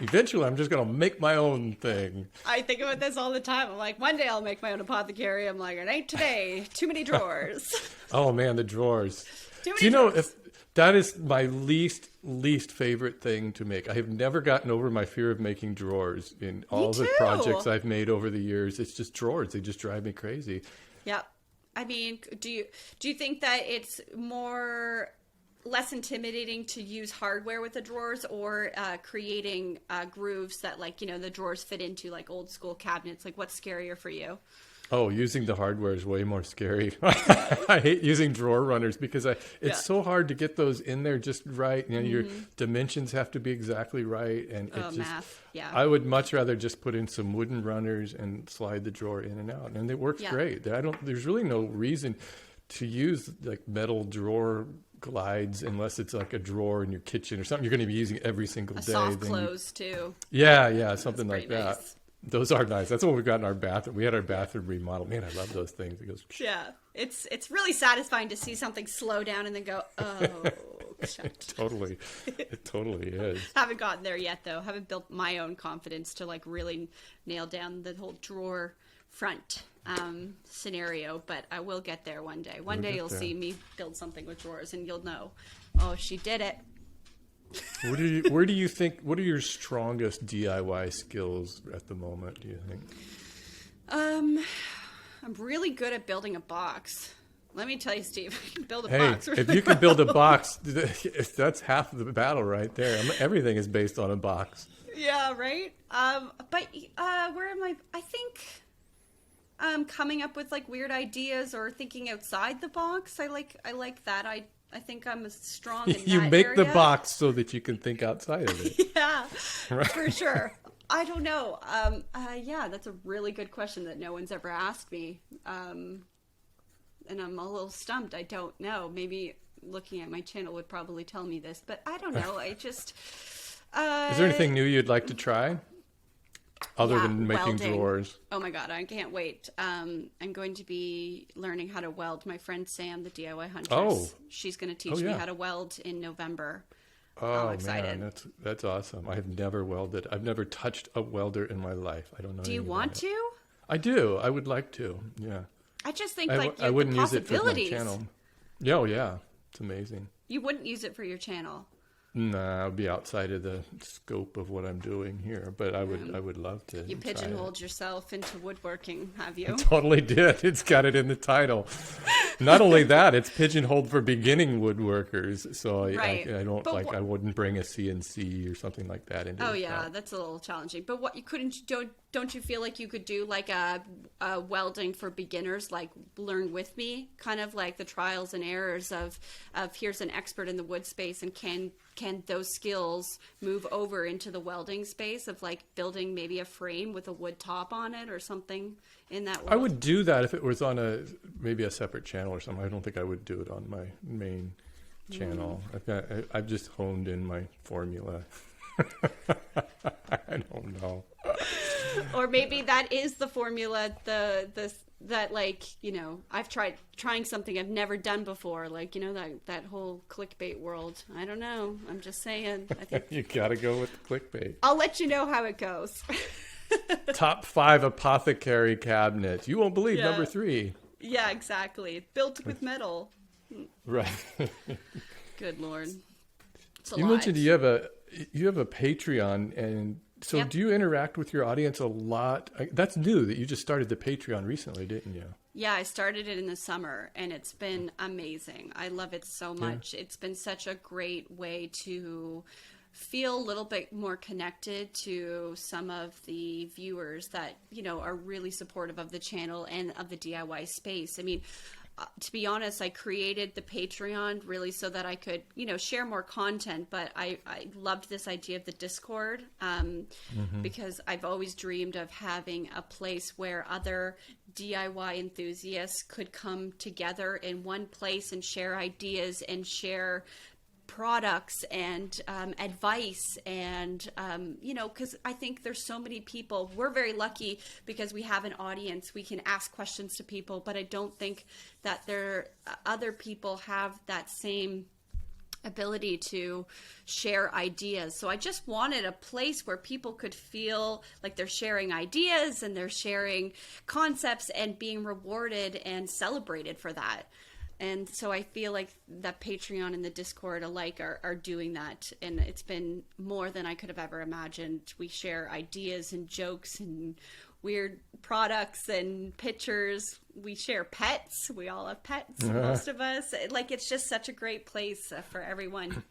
eventually I'm just going to make my own thing. I think about this all the time. I'm like, one day I'll make my own apothecary. I'm like, it ain't today. Too many drawers. Oh man, the drawers. Do you know if that is my least favorite thing to make? I have never gotten over my fear of making drawers in all the projects I've made over the years. It's just drawers. They just drive me crazy. Yeah. I mean, do you think that it's less intimidating to use hardware with the drawers, or creating grooves that, like, the drawers fit into, like, old school cabinets? Like, what's scarier for you? Oh, using the hardware is way more scary. I hate using drawer runners because it's so hard to get those in there just right. Your dimensions have to be exactly right, and math. Yeah. I would much rather just put in some wooden runners and slide the drawer in and out, and it works great. There's really no reason to use like metal drawer glides unless it's like a drawer in your kitchen or something you're going to be using every single day. Soft close too. Yeah, something like that. Nice. Those are nice. That's what we've got in our bathroom. We had our bathroom remodeled. Man, I love those things. It goes. Yeah, it's really satisfying to see something slow down and then go, oh. Totally. It totally is. Haven't gotten there yet, though. Haven't built my own confidence to like really nail down the whole drawer front scenario, but I will get there one day. One day you'll see me build something with drawers and you'll know, oh, she did it. Where do you think, what are your strongest DIY skills at the moment, do you think? I'm really good at building a box. Let me tell you, Steve, I can build a box. Really if you can build a box, that's half of the battle right there. Everything is based on a box. Yeah, right? But where am I? I think coming up with like weird ideas or thinking outside the box. I like that. I think I'm strong in that You make area. the box so that you can think outside of it. Yeah, right? For sure. I don't know. Yeah, that's a really good question that no one's ever asked me. And I'm a little stumped. I don't know. Maybe looking at my channel would probably tell me this, but I don't know. I just... Is there anything new you'd like to try? Other than making welding. Drawers? Oh my God, I can't wait. I'm going to be learning how to weld. My friend Sam, the DIY Huntress, she's going to teach me how to weld in November. Oh, I'm excited. Man, that's awesome. I have never welded. I've never touched a welder in my life. I don't know. Do you want to? I do. I would like to. Yeah. I just think I wouldn't the use it for my possibilities. channel. Yeah, oh yeah, it's amazing. You wouldn't use it for your channel. Nah, I'd be outside of the scope of what I'm doing here, but I would love to. You pigeonholed yourself into woodworking, have you? I totally did. It's got it in the title. Not only that, it's pigeonholed for beginning woodworkers. So I don't I wouldn't bring a CNC or something like that into. Oh yeah, that's a little challenging. But what you don't you feel like you could do like a welding for beginners, like learn with me, kind of like the trials and errors of here's an expert in the wood space, and can those skills move over into the welding space of like building maybe a frame with a wood top on it or something in that world? I would do that if it was on maybe a separate channel or something. I don't think I would do it on my main channel. I've just honed in my formula. I don't know. Or maybe that is the formula, that like, you know, I've trying something I've never done before, like, you know, that whole clickbait world. I don't know. I'm just saying. I think you got to go with the clickbait. I'll let you know how it goes. Top 5 apothecary cabinets. You won't believe number 3. Yeah, exactly. Built with metal. Right. Good Lord. It's a you lot. mentioned you have a Patreon, and so do you interact with your audience a lot? That's new that you just started the Patreon recently, didn't you? Yeah, I started it in the summer, and it's been amazing. I love it so much. It's been such a great way to feel a little bit more connected to some of the viewers that, you know, are really supportive of the channel and of the DIY space. I mean, to be honest, I created the Patreon really so that I could, you know, share more content, but I loved this idea of the Discord because I've always dreamed of having a place where other DIY enthusiasts could come together in one place and share ideas and share products and advice and you know, because I think there's so many people. We're very lucky because we have an audience, we can ask questions to people, but I don't think that other people have that same ability to share ideas. So I just wanted a place where people could feel like they're sharing ideas and they're sharing concepts and being rewarded and celebrated for that. And so I feel like that Patreon and the Discord alike are doing that. And it's been more than I could have ever imagined. We share ideas and jokes and weird products and pictures. We share pets. We all have pets, most of us. Like, it's just such a great place for everyone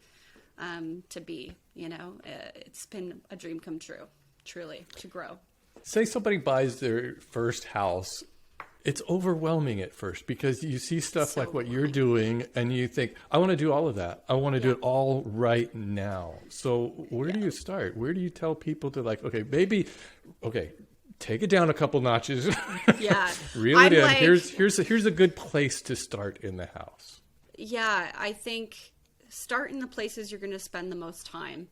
to be, you know. It's been a dream come true, truly, to grow. Say somebody buys their first house. It's overwhelming at first because you see stuff like what you're doing and you think, I want to do all of that. I want to do it all right now. So where do you start? Where do you tell people to, like, okay, take it down a couple notches. Yeah. Reel it in. Like, here's a good place to start in the house. Yeah, I think start in the places you're going to spend the most time.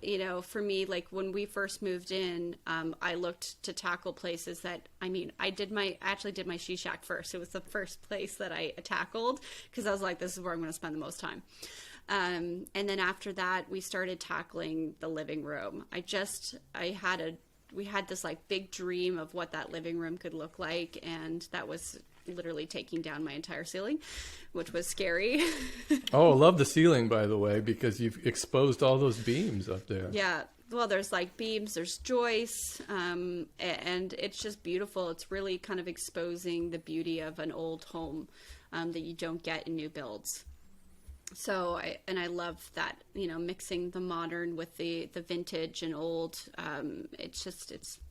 You know, for me, like when we first moved in, I looked to tackle places that, I mean, I actually did my she shack first. It was the first place that I tackled because I was like, this is where I'm going to spend the most time. And then after that, we started tackling the living room. We had this like big dream of what that living room could look like. And that was literally taking down my entire ceiling, which was scary. Oh, I love the ceiling, by the way, because you've exposed all those beams up there. Yeah. Well, there's like beams, there's joists, and it's just beautiful. It's really kind of exposing the beauty of an old home that you don't get in new builds. So I love that, you know, mixing the modern with the vintage and old.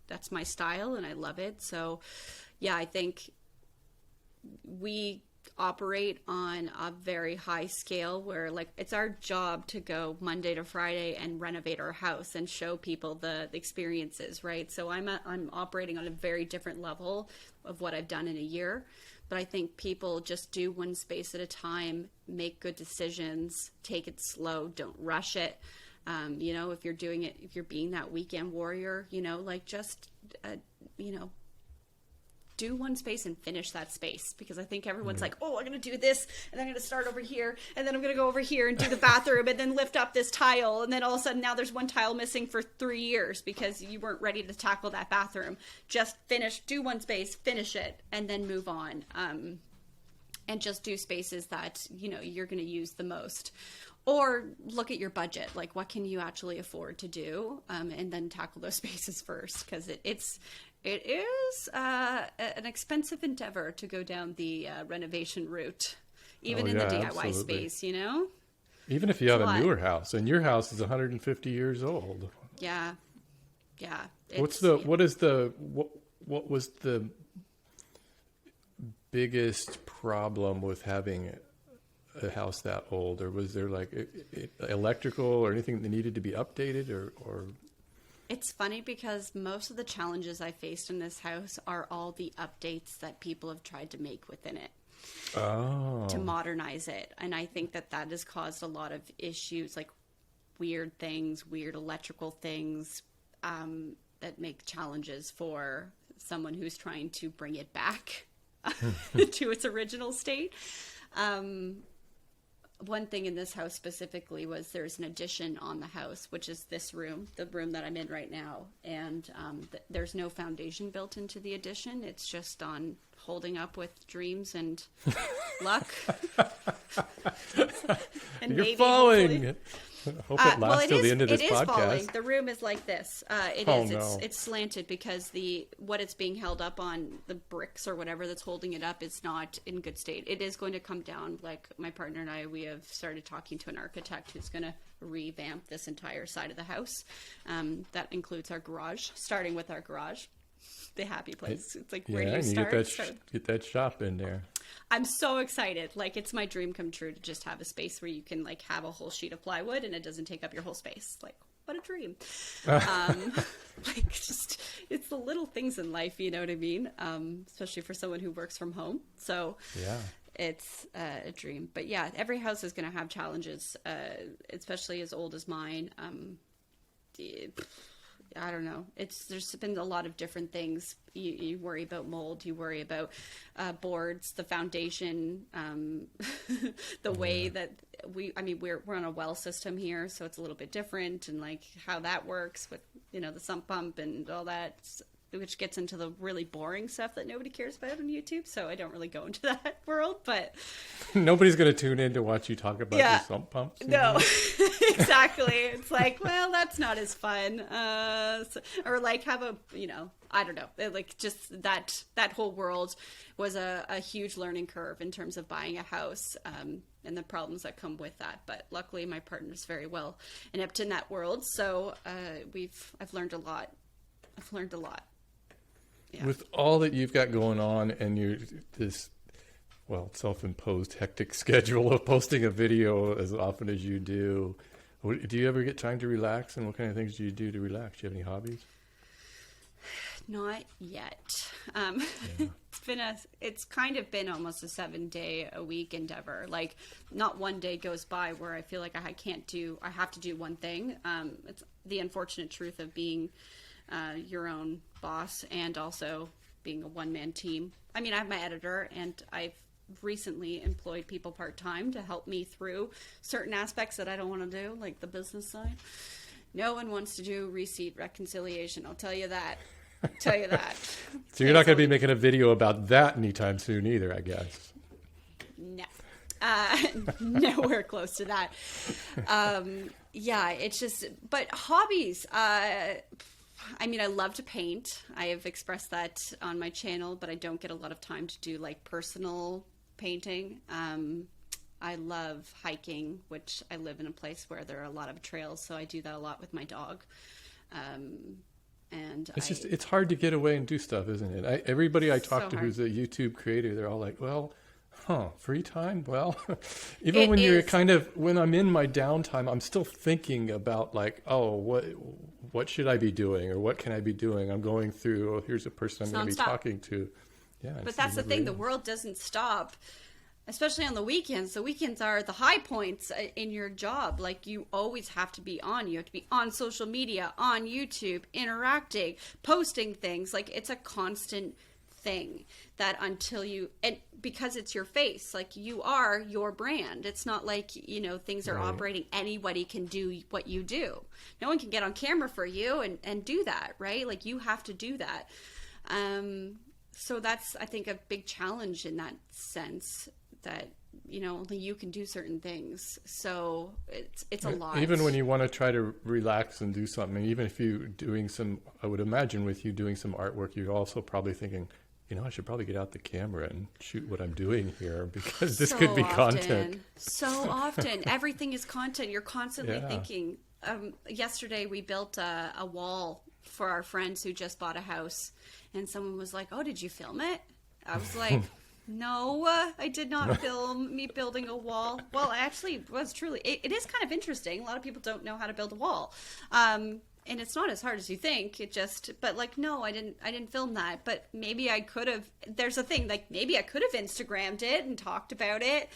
That's my style and I love it. So yeah, I think we operate on a very high scale where like it's our job to go Monday to Friday and renovate our house and show people the experiences, right? So I'm operating on a very different level of what I've done in a year. But I think people just do one space at a time, make good decisions, take it slow, don't rush it. You know, if you're doing it, if you're being that weekend warrior, you know, like just, you know, do one space and finish that space, because I think everyone's like, oh, I'm going to do this and I'm going to start over here and then I'm going to go over here and do the bathroom and then lift up this tile. And then all of a sudden now there's one tile missing for 3 years because you weren't ready to tackle that bathroom. Just do one space, finish it, and then move on. And just do spaces that, you know, you're going to use the most. Or look at your budget, like what can you actually afford to do, and then tackle those spaces first, because it is an expensive endeavor to go down the renovation route, even in the DIY absolutely. Space, you know? Even if you have a newer house, and your house is 150 years old. Yeah. Yeah. What was the biggest problem with having a house that old? Or was there like electrical or anything that needed to be updated or? It's funny because most of the challenges I faced in this house are all the updates that people have tried to make within it. To modernize it. And I think that has caused a lot of issues, like weird things, weird electrical things, that make challenges for someone who's trying to bring it back to its original state. One thing in this house specifically was there's an addition on the house, which is this room, the room that I'm in right now. And there's no foundation built into the addition. It's just on holding up with dreams and luck. And You're maybe, falling. hopefully. Hope it lasts till the end of this it podcast. is falling. The room is like this. It's slanted because what it's being held up on, the bricks or whatever that's holding it up, is not in good state. It is going to come down. Like my partner and I, we have started talking to an architect who's going to revamp this entire side of the house. That includes our garage, starting with our garage. The happy place. It's like, where do you start? Get that shop in there. I'm so excited. Like, it's my dream come true to just have a space where you can like have a whole sheet of plywood and it doesn't take up your whole space. Like, what a dream. Like, just, it's the little things in life, you know what I mean? Especially for someone who works from home. So yeah, it's a dream. But yeah, every house is going to have challenges, especially as old as mine. I don't know. There's been a lot of different things. You worry about mold. You worry about boards, the foundation, the way that we're on a well system here, so it's a little bit different, and like how that works with the sump pump and all that, which gets into the really boring stuff that nobody cares about on YouTube. So I don't really go into that world, but nobody's going to tune in to watch you talk about your sump pumps. No, exactly. It's like, well, that's not as fun. Or like have I don't know. Like just that whole world was a huge learning curve in terms of buying a house, and the problems that come with that. But luckily my partner's very well inept in that world. So I've learned a lot. Yeah. With all that you've got going on and this self-imposed hectic schedule of posting a video as often as you do you ever get time to relax, and what kind of things do you do to relax? Do you have any hobbies? Not yet. It's kind of been almost a 7-day-a-week endeavor. Like, not one day goes by where I feel like I have to do one thing. It's the unfortunate truth of being your own boss and also being a one-man team. I mean, I have my editor, and I've recently employed people part-time to help me through certain aspects that I don't want to do, like the business side. No one wants to do receipt reconciliation, I'll tell you that. So you're not going to be making a video about that anytime soon either, I guess. No. Nowhere close to that. It's just, but hobbies, I mean, I love to paint. I have expressed that on my channel, but I don't get a lot of time to do like personal painting. I love hiking, which I live in a place where there are a lot of trails, so I do that a lot with my dog. And it's hard to get away and do stuff, isn't it? Everybody I talk to who's a YouTube creator, they're all like, well, free time? Well, even when I'm in my downtime, I'm still thinking about like, what should I be doing? Or what can I be doing? I'm going through, here's a person I'm going to be talking to. Yeah. But that's the thing. The world doesn't stop, especially on the weekends. The weekends are the high points in your job. Like, you always have to be on. You have to be on social media, on YouTube, interacting, posting things. Like, it's a constant thing that and because it's your face, like, you are your brand. It's not like, things are operating. Anybody can do what you do. No one can get on camera for you and do that, right? Like, you have to do that. So that's, I think, a big challenge in that sense, that, only you can do certain things. So it's a lot. Even when you want to try to relax and do something, even if you're doing I would imagine with you doing some artwork, you're also probably thinking, I should probably get out the camera and shoot what I'm doing here, because this could be content. So often. Everything is content. You're constantly thinking. Yesterday we built a wall for our friends who just bought a house, and someone was like, "Oh, did you film it?" I was like, "No, I did not film me building a wall." Well, actually, it was truly. It is kind of interesting. A lot of people don't know how to build a wall. And it's not as hard as you think. But like, no, I didn't film that. But maybe I could have. There's a thing, like, maybe I could have Instagrammed it and talked about it.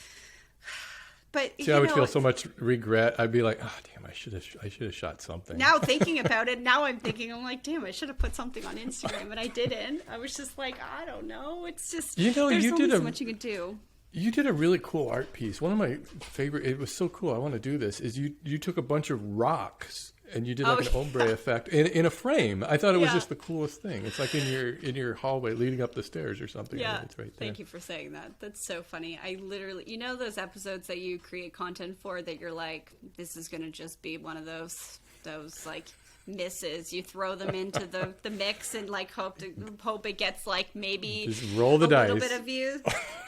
But see, I would feel so much regret. I'd be like, oh, damn, I should have shot something. Now thinking about it, I'm like, damn, I should have put something on Instagram, but I didn't. I was just like, I don't know. It's just, there's only so much you can do. You did a really cool art piece. One of my favorite, it was so cool, I want to do this, is you took a bunch of rocks and you did like an ombre effect in a frame. I thought it was just the coolest thing. It's like in your hallway leading up the stairs or something. Yeah, it's right there. Thank you for saying that. That's so funny. I literally, those episodes that you create content for that you're like, this is going to just be one of those like misses. You throw them into the mix and like hope it gets like maybe just roll the dice. Little bit of views.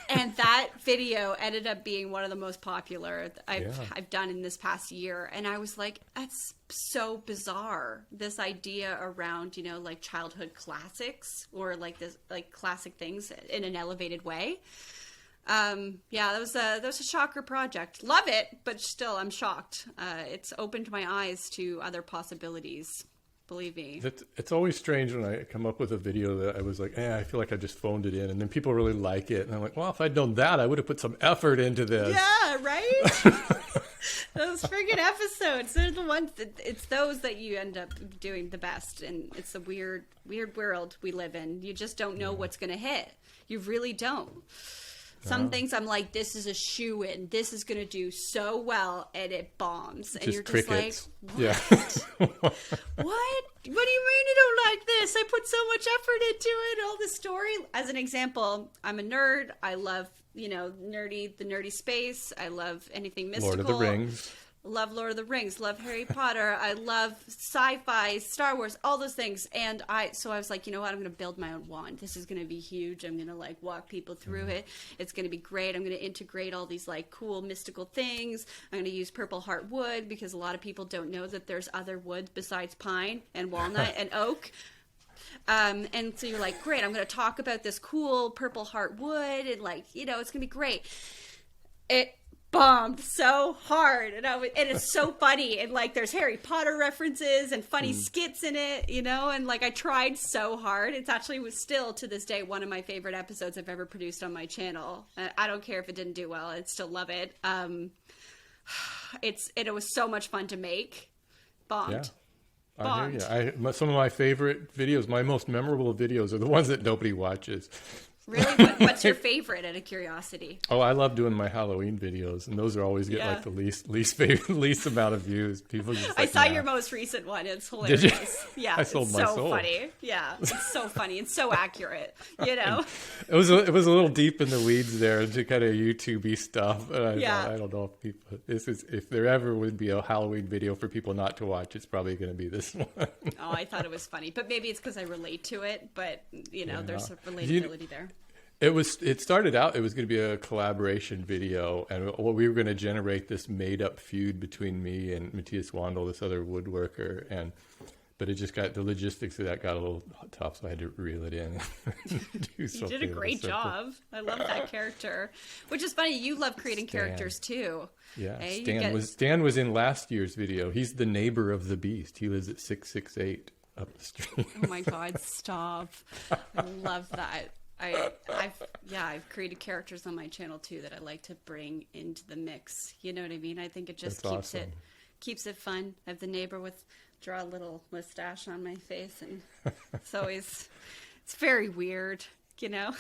And that video ended up being one of the most popular I've done in this past year. And I was like, that's so bizarre. This idea around, like childhood classics or like this, like classic things in an elevated way. That was a shocker project. Love it, but still I'm shocked. It's opened my eyes to other possibilities. Believe me. It's always strange when I come up with a video that I was like, I feel like I just phoned it in, and then people really like it. And I'm like, well, if I'd known that, I would have put some effort into this. Yeah, right? Those friggin' episodes, they're the ones it's those that you end up doing the best. And it's a weird world we live in. You just don't know what's going to hit. You really don't. Some things I'm like, this is a shoo-in. This is going to do so well, and it bombs. And you're just crickets. like, what? Yeah. What? What do you mean you don't like this? I put so much effort into it, all the story. As an example, I'm a nerd. I love, the nerdy space. I love anything mystical. Lord of the Rings. Love Lord of the Rings, love Harry Potter, I love sci-fi, Star Wars, all those things. And so I was like, you know what, I'm going to build my own wand. This is going to be huge. I'm going to like walk people through it. It's going to be great. I'm going to integrate all these like cool mystical things. I'm going to use purple heart wood because a lot of people don't know that there's other woods besides pine and walnut and oak. And so you're like, great, I'm going to talk about this cool purple heart wood and like, it's going to be great. bombed so hard, and it's so funny, and like there's Harry Potter references and funny skits in it, you know, and like I tried so hard. It's actually was still to this day one of my favorite episodes I've ever produced on my channel. I don't care if it didn't do well; I still love it. It was so much fun to make. Bombed. Yeah. I hear you. Some of my favorite videos, my most memorable videos, are the ones that nobody watches. Really? What's your favorite, out of curiosity? Oh, I love doing my Halloween videos, and those are always get like the least amount of views. People just like, I saw your most recent one. It's hilarious. Did you? Yeah, I sold my soul. Funny. Yeah, it's so funny and so accurate. You know, it was a little deep in the weeds there into kind of YouTube-y stuff. And I thought, I don't know if people. If there ever would be a Halloween video for people not to watch, it's probably going to be this one. Oh, I thought it was funny, but maybe it's because I relate to it. But you know, there's a relatability there. It started out, it was going to be a collaboration video, and we were going to generate this made-up feud between me and Matthias Wandel, this other woodworker, but it just got, the logistics of that got a little tough, so I had to reel it in. You did a great job. I love that character, which is funny. You love creating characters too. Yeah, hey, Stan was in last year's video. He's the neighbor of the beast. He lives at 668 up the street. Oh my God, stop. I love that. I've created characters on my channel too that I like to bring into the mix. You know what I mean? I think it just keeps it fun. I have the neighbor draw a little mustache on my face, and it's very weird, you know.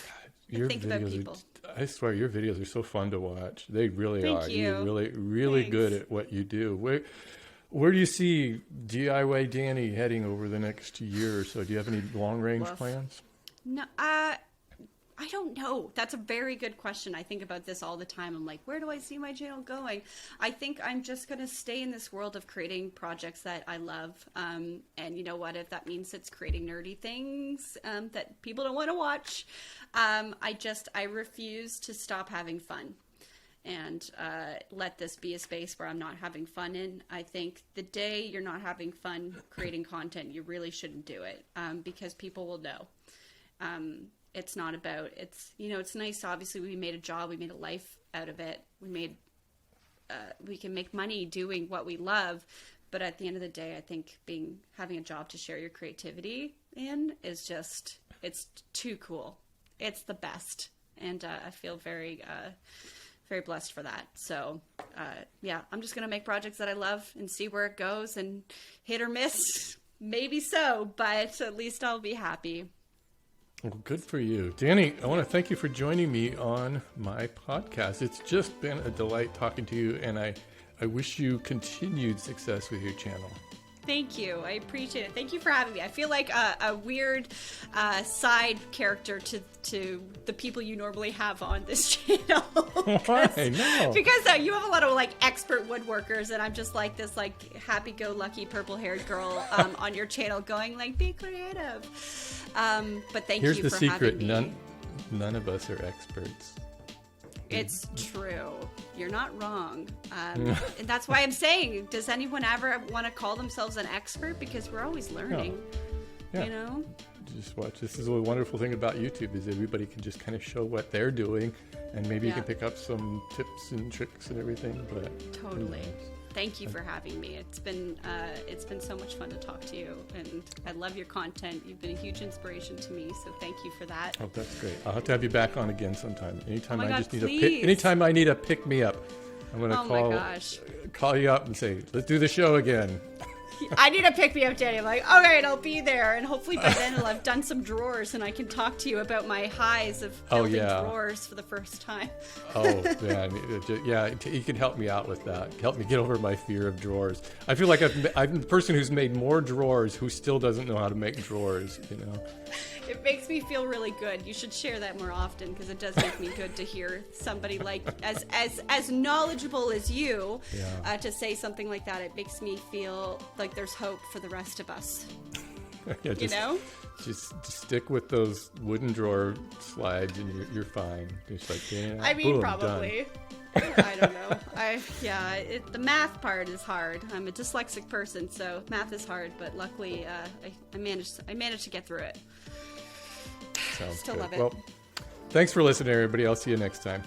Your think about people. I swear your videos are so fun to watch. They really are. Thank you. You're really good at what you do. Where do you see DIY Danie heading over the next year or so? Do you have any long range plans? No, I don't know. That's a very good question. I think about this all the time. I'm like, where do I see my channel going? I think I'm just going to stay in this world of creating projects that I love. And you know what? If that means it's creating nerdy things that people don't want to watch, I refuse to stop having fun and let this be a space where I'm not having fun in. I think the day you're not having fun creating content, you really shouldn't do it because people will know. It's not about, it's nice. Obviously we made a job, we made a life out of it. We can make money doing what we love. But at the end of the day, I think having a job to share your creativity in is it's too cool. It's the best. And I feel very, very blessed for that. So I'm just going to make projects that I love and see where it goes, and hit or miss, maybe so, but at least I'll be happy. Well, good for you. Danie, I want to thank you for joining me on my podcast. It's just been a delight talking to you, and I wish you continued success with your channel. Thank you. I appreciate it. Thank you for having me. I feel like a weird side character to the people you normally have on this channel. Why? No. Because you have a lot of like expert woodworkers, and I'm just like this like happy-go-lucky purple-haired girl on your channel going like, be creative. But thank you for having me. Here's the secret. None of us are experts. It's true. You're not wrong. And that's why I'm saying, does anyone ever want to call themselves an expert? Because we're always learning, you know? Just watch. This is a wonderful thing about YouTube is everybody can just kind of show what they're doing, and maybe you can pick up some tips and tricks and everything. But totally. Thank you for having me. It's been so much fun to talk to you, and I love your content. You've been a huge inspiration to me, so thank you for that. Oh, that's great. I'll have to have you back on again sometime. Anytime please. Anytime I need a pick me up, I'm gonna call you up and say, let's do the show again. I need to pick me up, Danie. I'm like, all right, I'll be there. And hopefully by then I've done some drawers and I can talk to you about my highs of building drawers for the first time. You can help me out with that. Help me get over my fear of drawers. I feel like I'm the person who's made more drawers who still doesn't know how to make drawers, you know. It makes me feel really good. You should share that more often, because it does make me good to hear somebody like as knowledgeable as you to say something like that. It makes me feel like there's hope for the rest of us. Just stick with those wooden drawer slides and you're fine. Just like, boom, probably. Done. I don't know. The math part is hard. I'm a dyslexic person, so math is hard. But luckily, I managed to get through it. Sounds Still good. love it. Well, thanks for listening, everybody. I'll see you next time.